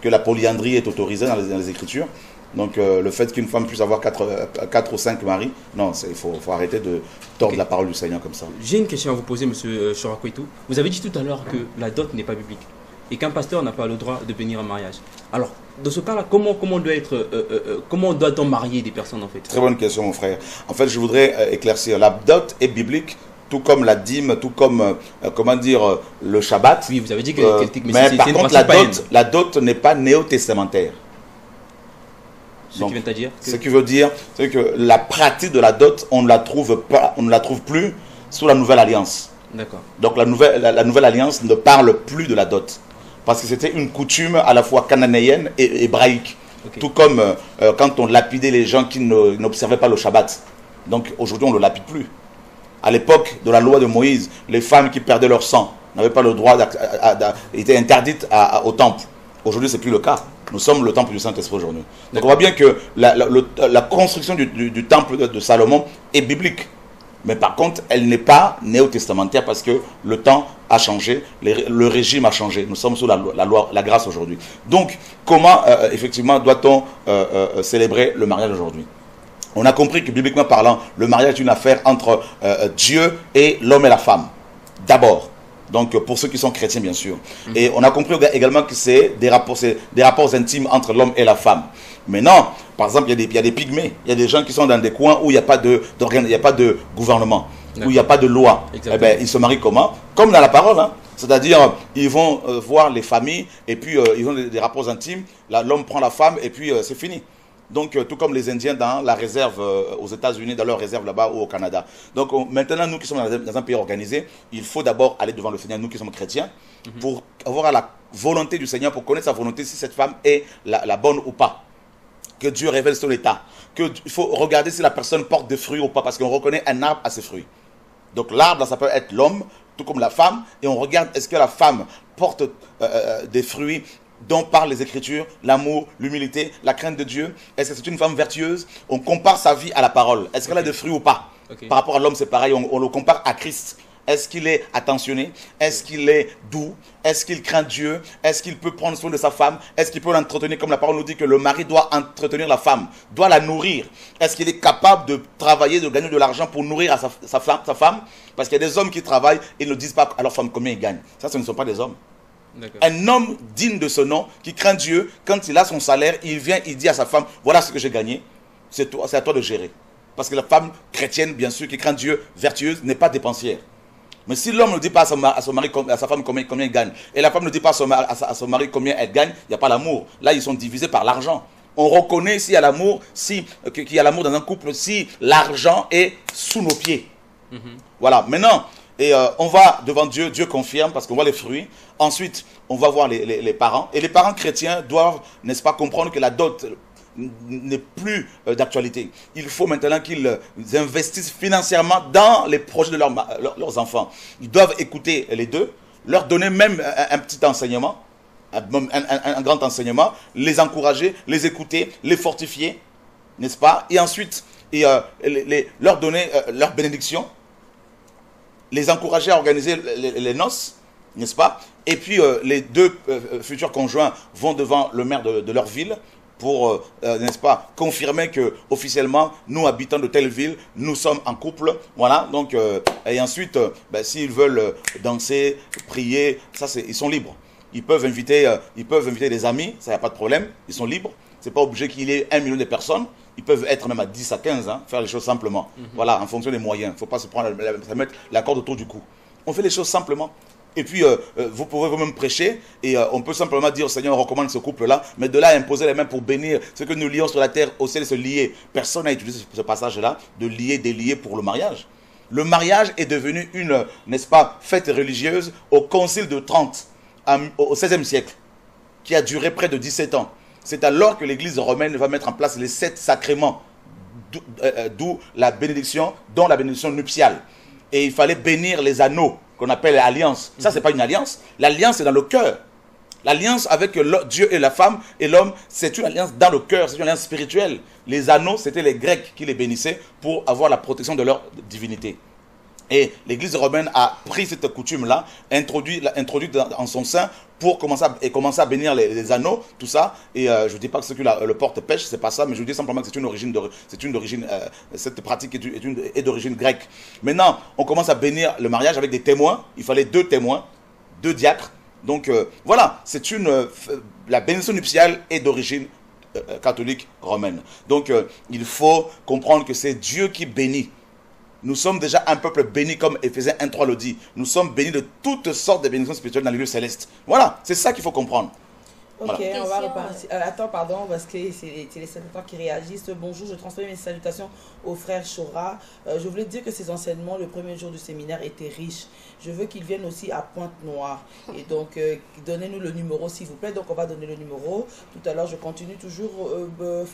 que la polyandrie est autorisée dans les Écritures. Donc le fait qu'une femme puisse avoir 4 ou 5 maris, non, il faut arrêter de tordre la parole du Seigneur comme ça. J'ai une question à vous poser, monsieur Chorakouetou. Vous avez dit tout à l'heure que la dot n'est pas biblique et qu'un pasteur n'a pas le droit de bénir un mariage. Alors, dans ce cas-là, comment doit-on marier des personnes en fait? Très bonne question, mon frère. En fait, je voudrais éclaircir. La dot est biblique, tout comme la dîme, tout comme, comment dire, le Shabbat. Oui, vous avez dit que... mais par contre, la dot n'est pas néo-testamentaire. Ce qui veut dire, c'est que la pratique de la dot, on ne la trouve plus sous la Nouvelle Alliance. D'accord. Donc la nouvelle Alliance ne parle plus de la dot. Parce que c'était une coutume à la fois cananéenne et hébraïque. Okay. Tout comme quand on lapidait les gens qui n'observaient pas le Shabbat. Donc aujourd'hui, on ne le lapide plus. À l'époque de la loi de Moïse, les femmes qui perdaient leur sang n'avaient pas le droit, étaient interdites au temple. Aujourd'hui, ce n'est plus le cas. Nous sommes le temple du Saint-Esprit aujourd'hui. Donc on voit bien que la construction du temple de Salomon est biblique. Mais par contre, elle n'est pas néo-testamentaire parce que le temps a changé, le régime a changé. Nous sommes sous la grâce aujourd'hui. Donc, comment effectivement doit-on célébrer le mariage aujourd'hui? On a compris que bibliquement parlant, le mariage est une affaire entre Dieu et l'homme et la femme. D'abord. Donc, pour ceux qui sont chrétiens, bien sûr. Et on a compris également que c'est des rapports intimes entre l'homme et la femme. Mais non, par exemple, il y a des pygmées, il y a des gens qui sont dans des coins où il n'y a pas de gouvernement, où il n'y a pas de loi. Eh bien, ils se marient comment? Comme dans la parole, hein. C'est-à-dire, ils vont voir les familles, et puis ils ont des rapports intimes, l'homme prend la femme, et puis c'est fini. Donc, tout comme les Indiens dans la réserve aux États-Unis, dans leur réserve là-bas ou au Canada. Donc, maintenant, nous qui sommes dans un pays organisé, il faut d'abord aller devant le Seigneur, nous qui sommes chrétiens, pour avoir la volonté du Seigneur, pour connaître sa volonté, si cette femme est la bonne ou pas. Que Dieu révèle son état. Il faut regarder si la personne porte des fruits ou pas, parce qu'on reconnaît un arbre à ses fruits. Donc, l'arbre, ça peut être l'homme, tout comme la femme, et on regarde est-ce que la femme porte des fruits dont parlent les Écritures, l'amour, l'humilité, la crainte de Dieu. Est-ce que c'est une femme vertueuse? On compare sa vie à la parole. Est-ce qu'elle a des fruits ou pas? Par rapport à l'homme, c'est pareil, on le compare à Christ. Est-ce qu'il est attentionné? Est-ce qu'il est doux? Est-ce qu'il craint Dieu? Est-ce qu'il peut prendre soin de sa femme? Est-ce qu'il peut l'entretenir? Comme la parole nous dit que le mari doit entretenir la femme, doit la nourrir. Est-ce qu'il est capable de travailler, de gagner de l'argent pour nourrir sa femme? Parce qu'il y a des hommes qui travaillent et ne disent pas à leur femme combien ils gagnent. Ça, ce ne sont pas des hommes. Un homme digne de ce nom, qui craint Dieu, quand il a son salaire, il vient, il dit à sa femme, voilà ce que j'ai gagné, c'est à toi de gérer. Parce que la femme chrétienne, bien sûr, qui craint Dieu, vertueuse, n'est pas dépensière. Mais si l'homme ne dit pas à son mari, à sa femme combien il gagne, et la femme ne dit pas à son mari combien elle gagne, il n'y a pas l'amour. Là, ils sont divisés par l'argent. On reconnaît s'il y a l'amour, qu'il y a l'amour dans un couple, si l'argent est sous nos pieds. Voilà, maintenant, on va devant Dieu, Dieu confirme parce qu'on voit les fruits. Ensuite, on va voir les parents. Et les parents chrétiens doivent, n'est-ce pas, comprendre que la dot n'est plus d'actualité. Il faut maintenant qu'ils investissent financièrement dans les projets de leurs enfants. Ils doivent écouter les deux, leur donner même un petit enseignement, un grand enseignement, les encourager, les écouter, les fortifier, n'est-ce pas? Et ensuite, leur donner leur bénédiction, les encourager à organiser les noces, n'est-ce pas? Et puis les deux futurs conjoints vont devant le maire de leur ville pour, n'est-ce pas, confirmer que officiellement nous habitants de telle ville, nous sommes en couple, voilà. Donc et ensuite, s'ils veulent danser, prier, ça ils sont libres. Ils peuvent inviter des amis, ça n'y a pas de problème, ils sont libres. C'est pas obligé qu'il y ait 1 million de personnes. Ils peuvent être même à 10 à 15, hein, faire les choses simplement. Voilà, en fonction des moyens. Il ne faut pas se mettre la corde autour du cou. On fait les choses simplement. Et puis, vous pouvez vous-même prêcher. Et on peut simplement dire, Seigneur, on recommande ce couple-là. Mais de là à imposer les mains pour bénir ce que nous lions sur la terre, au ciel, se lier. Personne n'a utilisé ce passage-là, de lier, délier pour le mariage. Le mariage est devenu une, n'est-ce pas, fête religieuse au Concile de Trente, au XVIe siècle, qui a duré près de 17 ans. C'est alors que l'Église romaine va mettre en place les 7 sacrements, d'où la bénédiction, dont la bénédiction nuptiale. Et il fallait bénir les anneaux, qu'on appelle l'alliance. Ça, ce n'est pas une alliance. L'alliance est dans le cœur. L'alliance avec Dieu et la femme et l'homme, c'est une alliance dans le cœur, c'est une alliance spirituelle. Les anneaux, c'était les Grecs qui les bénissaient pour avoir la protection de leur divinité. Et l'Église romaine a pris cette coutume-là, introduit en son sein pour commencer à bénir les anneaux, tout ça. Et je ne dis pas que ce que le porte pêche, c'est pas ça, mais je dis simplement que cette pratique est d'origine grecque. Maintenant, on commence à bénir le mariage avec des témoins. Il fallait 2 témoins, 2 diacres. Donc voilà, la bénédiction nuptiale est d'origine catholique romaine. Donc il faut comprendre que c'est Dieu qui bénit. Nous sommes déjà un peuple béni, comme Éphésiens 1:3 le dit. Nous sommes bénis de toutes sortes de bénédictions spirituelles dans les lieux célestes. Voilà, c'est ça qu'il faut comprendre. Ok, voilà. On va repartir. Attends, pardon, parce que c'est les téléspectateurs qui réagissent. Bonjour, je transmets mes salutations au frère Chora. Je voulais dire que ces enseignements, le premier jour du séminaire, étaient riches. Je veux qu'ils viennent aussi à Pointe-Noire. Et donc, donnez-nous le numéro, s'il vous plaît. Donc, on va donner le numéro. Tout à l'heure, je continue toujours.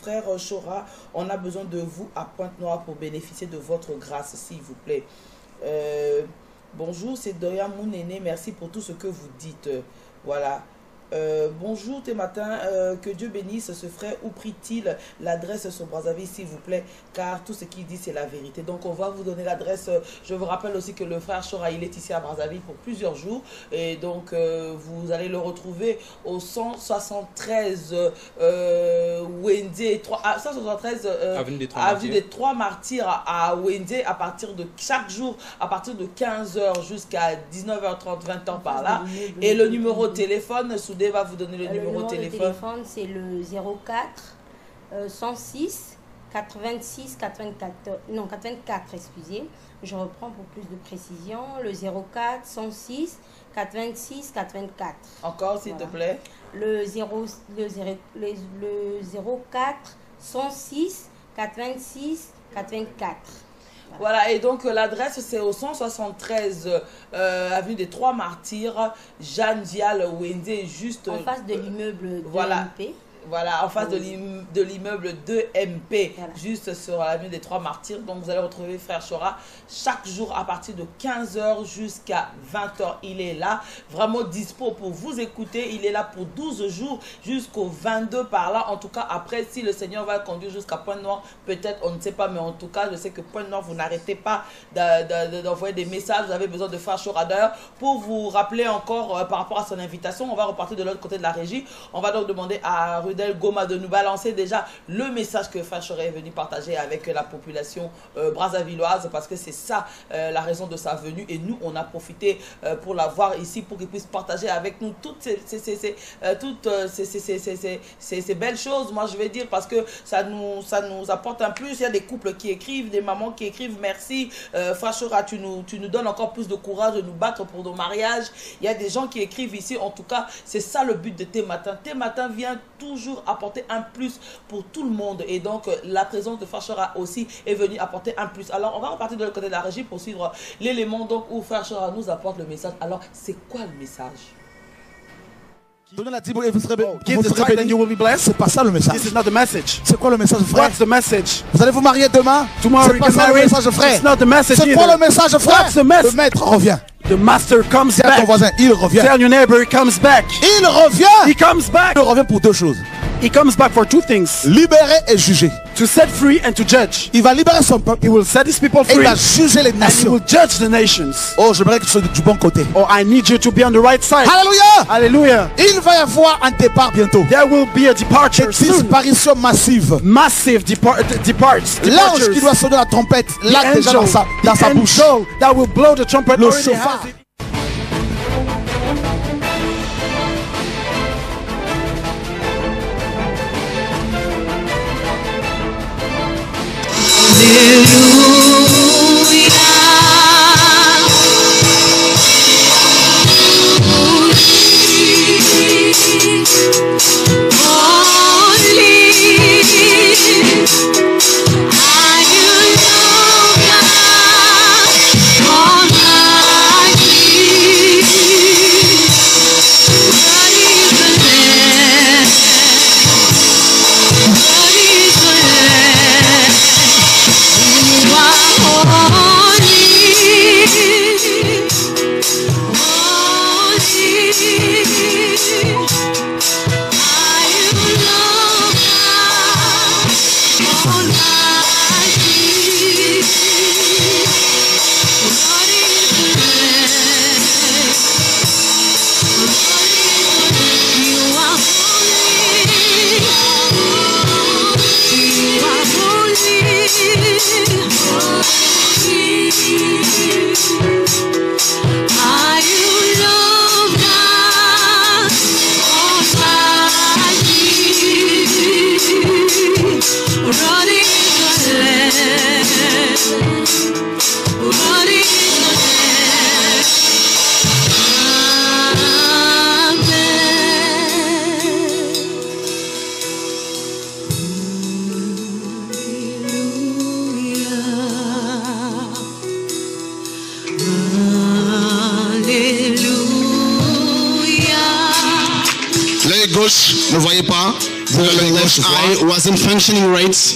Frère Chora, on a besoin de vous à Pointe-Noire pour bénéficier de votre grâce, s'il vous plaît. Bonjour, c'est Doya Mounéné. Merci pour tout ce que vous dites. Voilà. Bonjour Tématin, que Dieu bénisse ce frère. Où prie-t-il? L'adresse sur Brazzaville, s'il vous plaît, car tout ce qu'il dit c'est la vérité. Donc on va vous donner l'adresse. Je vous rappelle aussi que le frère Chora, il est ici à Brazzaville pour plusieurs jours, et donc vous allez le retrouver au 173 Wendé 173 avenue des Trois Martyrs à Wendé, à partir de chaque jour, à partir de 15h jusqu'à 19h30, 20h par là. Et le numéro de téléphone, Soudé va vous donner le numéro de téléphone. C'est le 04 106 86 84, non 84, excusez. Je reprends pour plus de précision. Le 04 106 86 84. Encore, s'il te plaît. Le 04 106 86 84. Voilà, et donc l'adresse c'est au 173 avenue des Trois Martyrs, Jeanne Vial Wendé, juste en face de l'immeuble voilà. MP. Voilà, en face de l'immeuble 2MP, voilà. Juste sur l'avenue des Trois Martyrs. Donc vous allez retrouver frère Chora chaque jour à partir de 15h jusqu'à 20h. Il est là, vraiment dispo pour vous écouter. Il est là pour 12 jours jusqu'au 22 par là. En tout cas, après, si le Seigneur va le conduire jusqu'à Pointe-Noire, peut-être, on ne sait pas. Mais en tout cas, je sais que Pointe-Noire, vous n'arrêtez pas d'envoyer des messages. Vous avez besoin de frère Chora. D'ailleurs, pour vous rappeler encore par rapport à son invitation, on va repartir de l'autre côté de la régie. On va donc demander à Rudel Goma de nous balancer déjà le message que Fachoré est venu partager avec la population brazzavilloise, parce que c'est ça la raison de sa venue, et nous on a profité pour la voir ici pour qu'il puisse partager avec nous toutes ces belles choses, moi je vais dire, parce que ça nous apporte un plus. Il y a des couples qui écrivent, des mamans qui écrivent merci Fachora, tu nous donnes encore plus de courage de nous battre pour nos mariages. Il y a des gens qui écrivent ici. En tout cas, c'est ça le but de Thé Matin. Thé Matin vient toujours apporter un plus pour tout le monde, et donc la présence de Fachora aussi est venue apporter un plus. Alors on va repartir de l'autre côté de la régie pour suivre l'élément donc où Fachora nous apporte le message. Alors c'est quoi le message? Donnez la Bible et vous serez bénis. You will be blessed. C'est pas ça le message. This is not the message. C'est quoi le message, frère? What's the message? Vous allez vous marier demain? Tomorrow. C'est pas ça le message, frère. It's not the message. C'est quoi le message, frère? What's the message? Le maître revient. The master comes back. Ton voisin, il revient. Tell your neighbor he comes back. Il revient. He comes back. Il revient pour deux choses. He comes back for two things. Libérer et juger. To set free and to judge. Il va libérer son peuple. He will set his people free. Et il va juger les nations. And he will judge the nations. Oh, j'aimerais que tu sois du bon côté. Oh, I need you to be on the right side. Hallelujah. Hallelujah. Il va y avoir un départ bientôt. There will be a departure soon. Une disparition massive. Massive departs. L'ange qui doit sonner la trompette, là déjà dans sa bouche. That will blow the trumpet. Le chauffard. Ne voyez pas, the left eye wasn't functioning right.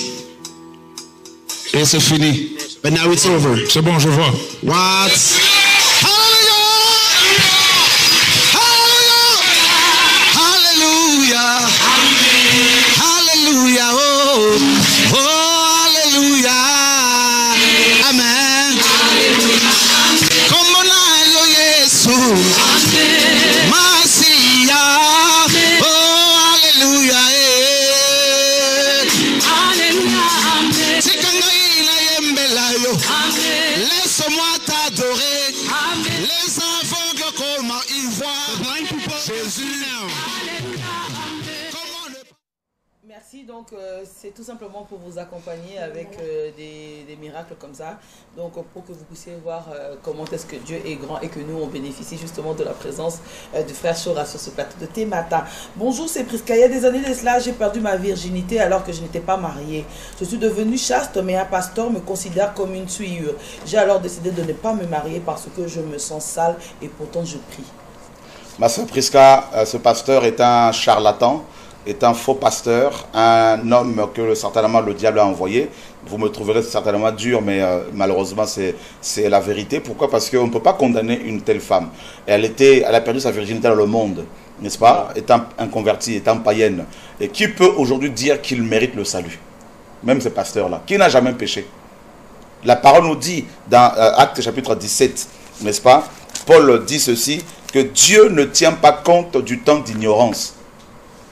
Et c'est fini. But now it's over. C'est bon, je vois. What? Hallelujah! Hallelujah! Hallelujah! Oh, oh, hallelujah! Amen. Como nayo Yesu. Masia. Laisse-moi t'adorer. Les aveugles comment ils voient Jésus. Merci, donc c'est tout simplement pour vous accompagner avec des miracles comme ça, donc pour que vous puissiez voir comment est-ce que Dieu est grand et que nous on bénéficie justement de la présence du frère Chora sur ce plateau de Thé Matin. Bonjour, c'est Prisca. Il y a des années de cela, j'ai perdu ma virginité alors que je n'étais pas mariée. Je suis devenue chaste, mais un pasteur me considère comme une souillure. J'ai alors décidé de ne pas me marier parce que je me sens sale et pourtant je prie. Ma sœur Prisca, ce pasteur est un charlatan, est un faux pasteur, un homme que certainement le diable a envoyé. Vous me trouverez certainement dur, mais malheureusement c'est la vérité. Pourquoi? Parce qu'on ne peut pas condamner une telle femme. Elle a perdu sa virginité dans le monde, n'est-ce pas? Étant inconvertie, étant païenne. Et qui peut aujourd'hui dire qu'il mérite le salut? Même ce pasteur-là, qui n'a jamais péché. La parole nous dit dans Actes chapitre 17, n'est-ce pas? Paul dit ceci, que Dieu ne tient pas compte du temps d'ignorance.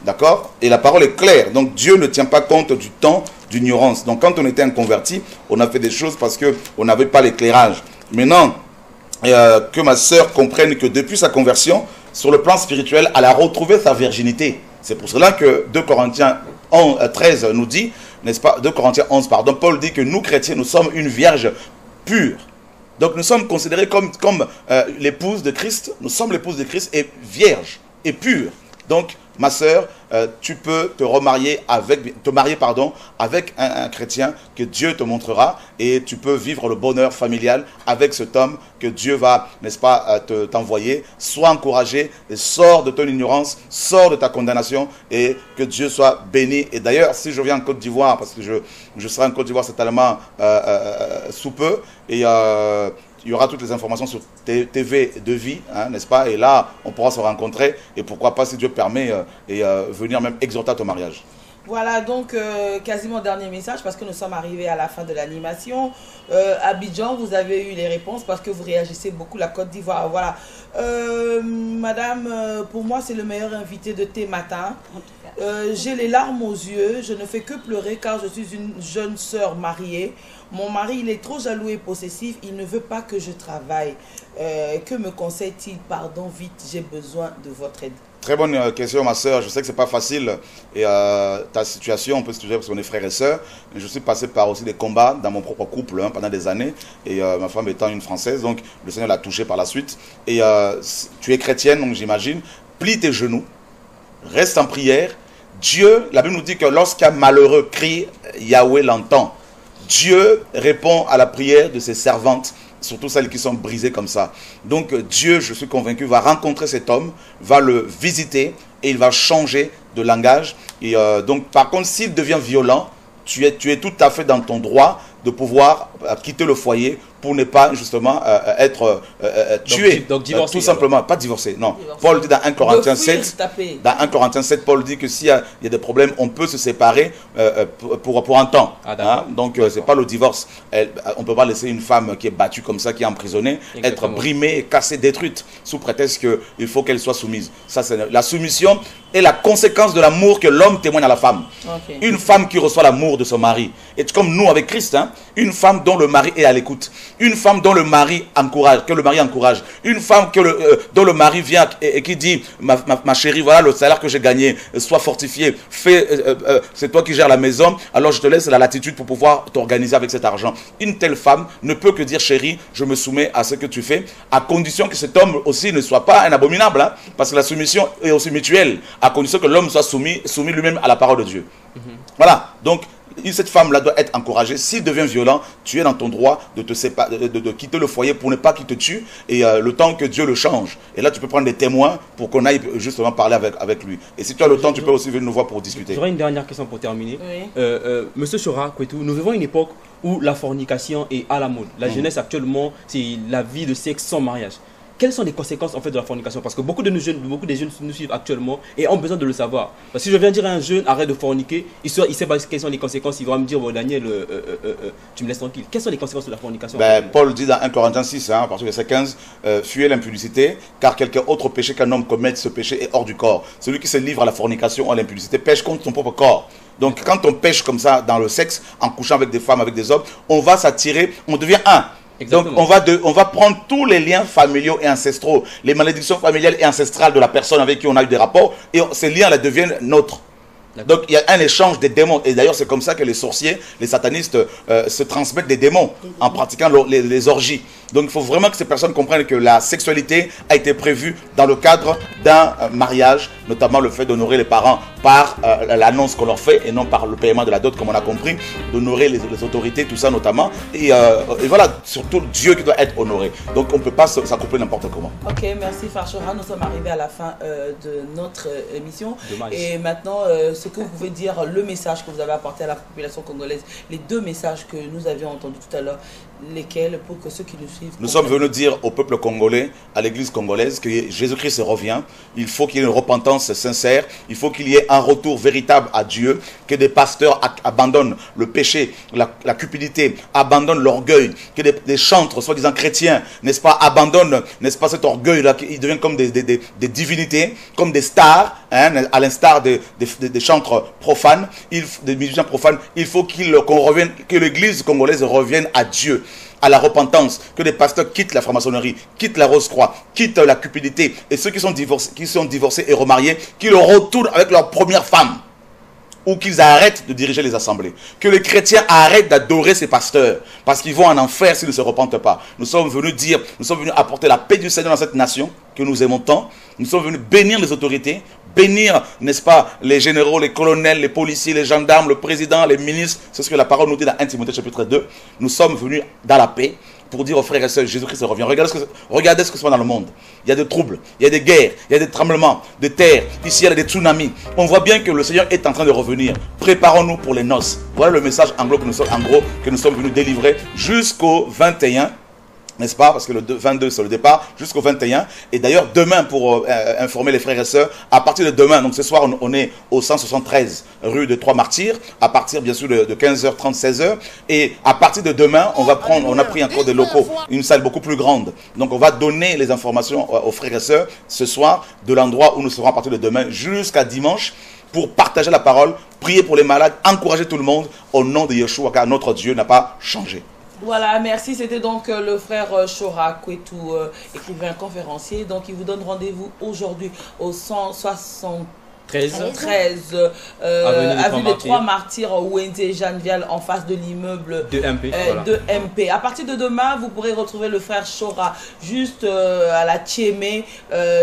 D'accord? Et la parole est claire. Donc Dieu ne tient pas compte du temps d'ignorance. Donc quand on était inconverti, on a fait des choses parce qu'on n'avait pas l'éclairage. Maintenant, que ma sœur comprenne que depuis sa conversion, sur le plan spirituel, elle a retrouvé sa virginité. C'est pour cela que 2 Corinthiens 13 nous dit, n'est-ce pas, 2 Corinthiens 11, pardon, Paul dit que nous chrétiens, nous sommes une vierge pure. Donc nous sommes considérés comme l'épouse de Christ, nous sommes l'épouse de Christ et vierge et pure. Donc ma sœur, tu peux te marier avec un chrétien que Dieu te montrera et tu peux vivre le bonheur familial avec cet homme que Dieu va, n'est-ce pas, t'envoyer. Sois encouragé et sors de ton ignorance, sors de ta condamnation et que Dieu soit béni. Et d'ailleurs, si je viens en Côte d'Ivoire, parce que je serai en Côte d'Ivoire certainement sous peu, et il y aura toutes les informations sur TV de vie, hein, n'est-ce pas? Et là, on pourra se rencontrer et pourquoi pas, si Dieu permet, venir même exhorter à ton mariage. Voilà, donc quasiment dernier message parce que nous sommes arrivés à la fin de l'animation. Abidjan, vous avez eu les réponses parce que vous réagissez beaucoup. La Côte d'Ivoire, voilà. Madame, pour moi, c'est le meilleur invité de Thé Matin. J'ai les larmes aux yeux, je ne fais que pleurer car je suis une jeune sœur mariée. Mon mari, il est trop jaloux et possessif, il ne veut pas que je travaille. Que me conseille-t-il? Pardon, vite, j'ai besoin de votre aide. Très bonne question, ma soeur. Je sais que c'est pas facile et ta situation, on peut se dire parce qu'on est frères et sœurs. Mais je suis passé par aussi des combats dans mon propre couple pendant des années et ma femme étant une Française, donc le Seigneur l'a touchée par la suite. Et tu es chrétienne, donc j'imagine. Plie tes genoux, reste en prière. Dieu, la Bible nous dit que lorsqu'un malheureux crie, Yahweh l'entend. Dieu répond à la prière de ses servantes, surtout celles qui sont brisées comme ça. Donc Dieu, je suis convaincu, va rencontrer cet homme, va le visiter et il va changer de langage. Et donc par contre, s'il devient violent, tu es tout à fait dans ton droit de pouvoir quitter le foyer pour ne pas justement être tué. Donc divorcer, tout simplement, pas divorcer, non. Paul dit dans 1 Corinthiens 7, Paul dit que s'il y a des problèmes, on peut se séparer pour un temps. Hein? Donc c'est pas le divorce. On ne peut pas laisser une femme qui est battue comme ça, qui est emprisonnée, être brimée, cassée, détruite, sous prétexte qu'il faut qu'elle soit soumise. Ça, c'est la soumission est la conséquence de l'amour que l'homme témoigne à la femme. Okay. Une femme qui reçoit l'amour de son mari. Et comme nous avec Christ, hein, une femme dont le mari est à l'écoute. Une femme dont le mari encourage, que le mari encourage. Une femme dont le mari vient et qui dit, ma chérie, voilà le salaire que j'ai gagné, sois fortifié, c'est toi qui gères la maison, alors je te laisse la latitude pour pouvoir t'organiser avec cet argent. Une telle femme ne peut que dire, chérie, je me soumets à ce que tu fais, à condition que cet homme aussi ne soit pas un abominable, hein, parce que la soumission est aussi mutuelle, à condition que l'homme soit soumis lui-même à la parole de Dieu. Voilà, donc cette femme-là doit être encouragée. S'il devient violent, tu es dans ton droit de te séparer, de quitter le foyer pour ne pas qu'il te tue et le temps que Dieu le change. Et là, tu peux prendre des témoins pour qu'on aille justement parler avec lui. Et si tu as le temps, tu peux aussi venir nous voir pour discuter. J'aurais une dernière question pour terminer. Oui. Monsieur Chora Kwetu, nous vivons une époque où la fornication est à la mode. La jeunesse actuellement, c'est la vie de sexe sans mariage. Quelles sont les conséquences en fait de la fornication? Parce que beaucoup des jeunes nous suivent actuellement et ont besoin de le savoir. Parce que si je viens dire à un jeune arrête de forniquer, il sait pas quelles sont les conséquences. Il va me dire bon, Daniel, tu me laisses tranquille. Quelles sont les conséquences de la fornication? Paul dit dans 1 Corinthiens 6, hein, à partir de verset 15, fuyez l'impudicité, car quelque autre péché qu'un homme commette, ce péché est hors du corps. Celui qui se livre à la fornication, à l'impudicité, pêche contre son propre corps. Donc quand on pêche comme ça dans le sexe, en couchant avec des femmes, avec des hommes, on va s'attirer, on devient un. Exactement. Donc on va prendre tous les liens familiaux et ancestraux, les malédictions familiales et ancestrales de la personne avec qui on a eu des rapports, et ces liens là deviennent nôtres. Donc il y a un échange des démons, et d'ailleurs c'est comme ça que les sorciers, les satanistes se transmettent des démons en pratiquant les orgies. Donc il faut vraiment que ces personnes comprennent que la sexualité a été prévue dans le cadre d'un mariage, notamment le fait d'honorer les parents par l'annonce qu'on leur fait et non par le paiement de la dot, comme on a compris, d'honorer les autorités, tout ça notamment. Et voilà, surtout Dieu qui doit être honoré. Donc on ne peut pas s'accoupler n'importe comment. Ok, merci Farchora. Nous sommes arrivés à la fin de notre émission. Dommage. Et maintenant, ce que vous pouvez dire, le message que vous avez apporté à la population congolaise, les deux messages que nous avions entendus tout à l'heure, Lesquels, pour que ceux qui nous suivent... Nous sommes venus dire au peuple congolais, à l'église congolaise, que Jésus-Christ revient. Il faut qu'il y ait une repentance sincère. Il faut qu'il y ait un retour véritable à Dieu. Que des pasteurs abandonnent le péché, la cupidité, abandonnent l'orgueil. Que des chantres, soi-disant chrétiens, n'est-ce pas, abandonnent, n'est-ce pas, cet orgueil-là. Ils deviennent comme des divinités, comme des stars, hein, à l'instar des chantres profanes, des musiciens profanes. Il faut qu'on revienne, que l'église congolaise revienne à Dieu, à la repentance, que les pasteurs quittent la franc-maçonnerie, quittent la Rose-Croix, quittent la cupidité, et ceux qui sont divorcés et remariés, qu'ils retournent avec leur première femme, ou qu'ils arrêtent de diriger les assemblées. Que les chrétiens arrêtent d'adorer ces pasteurs, parce qu'ils vont en enfer s'ils ne se repentent pas. Nous sommes venus apporter la paix du Seigneur dans cette nation que nous aimons tant. Nous sommes venus bénir les autorités, bénir, n'est-ce pas, les généraux, les colonels, les policiers, les gendarmes, le président, les ministres. C'est ce que la parole nous dit dans 1 Timothée chapitre 2. Nous sommes venus dans la paix pour dire aux frères et sœurs, Jésus-Christ revient. Regardez ce que se passe dans le monde. Il y a des troubles, il y a des guerres, il y a des tremblements de terre. Ici, il y a des tsunamis. On voit bien que le Seigneur est en train de revenir. Préparons-nous pour les noces. Voilà le message en gros que nous sommes venus délivrer jusqu'au 21. N'est-ce pas? Parce que le 22 c'est le départ, jusqu'au 21. Et d'ailleurs, demain, pour informer les frères et sœurs, à partir de demain, donc ce soir, on est au 173 rue des Trois Martyrs, à partir bien sûr de 15h30, 16h. Et à partir de demain, on a pris encore des locaux, une salle beaucoup plus grande. Donc on va donner les informations aux frères et sœurs ce soir, de l'endroit où nous serons à partir de demain jusqu'à dimanche, pour partager la parole, prier pour les malades, encourager tout le monde au nom de Yeshua, car notre Dieu n'a pas changé. Voilà, merci. C'était donc le frère Chora Kwetu, écrivain conférencier. Donc, il vous donne rendez-vous aujourd'hui au 173 avenue des Trois Martyrs, Wenze Jeanne Vial, en face de l'immeuble de MP. À partir de demain, vous pourrez retrouver le frère Chora juste à la Tchémé,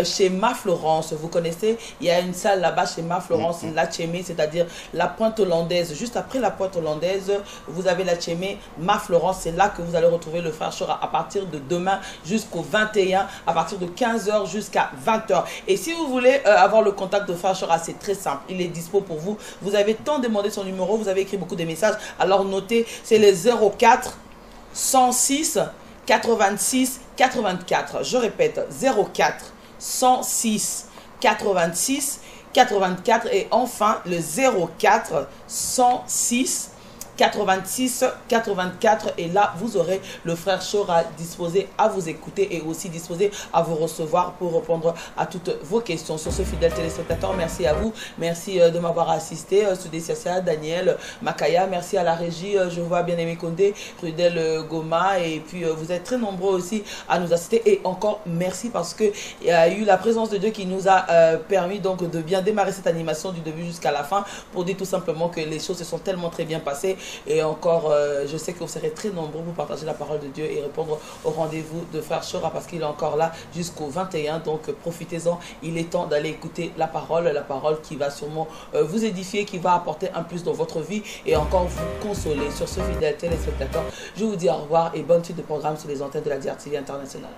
chez Ma Florence. Vous connaissez, il y a une salle là-bas chez Ma Florence, la Tchémé, c'est-à-dire la pointe hollandaise. Juste après la pointe hollandaise, vous avez la Tchémé, Ma Florence. C'est là que vous allez retrouver le frère Chora à partir de demain jusqu'au 21, à partir de 15h jusqu'à 20h. Et si vous voulez avoir le contact de frère Chora, c'est très simple, il est dispo pour vous. Vous avez tant demandé son numéro, vous avez écrit beaucoup de messages, alors notez, c'est les 04 106 86 84. Je répète, 04 106 86 84 et enfin le 04 106 86 84 et là vous aurez le frère Chora disposé à vous écouter et aussi disposé à vous recevoir pour répondre à toutes vos questions. Sur ce fidèle téléspectateur, merci à vous, merci de m'avoir assisté, Soudé Siasia, Daniel, Makaya, merci à la régie, je vois Bien-Aimé Condé, Rudel Goma, et puis vous êtes très nombreux aussi à nous assister et encore merci parce que il y a eu la présence de Dieu qui nous a permis donc de bien démarrer cette animation du début jusqu'à la fin pour dire tout simplement que les choses se sont tellement très bien passées. Et encore, je sais que vous serez très nombreux pour partager la parole de Dieu et répondre au rendez-vous de frère Chora parce qu'il est encore là jusqu'au 21. Donc profitez-en, il est temps d'aller écouter la parole qui va sûrement vous édifier, qui va apporter un plus dans votre vie et encore vous consoler. Sur ce fidèle téléspectateur, je vous dis au revoir et bonne suite de programme sur les antennes de la DRTV Internationale.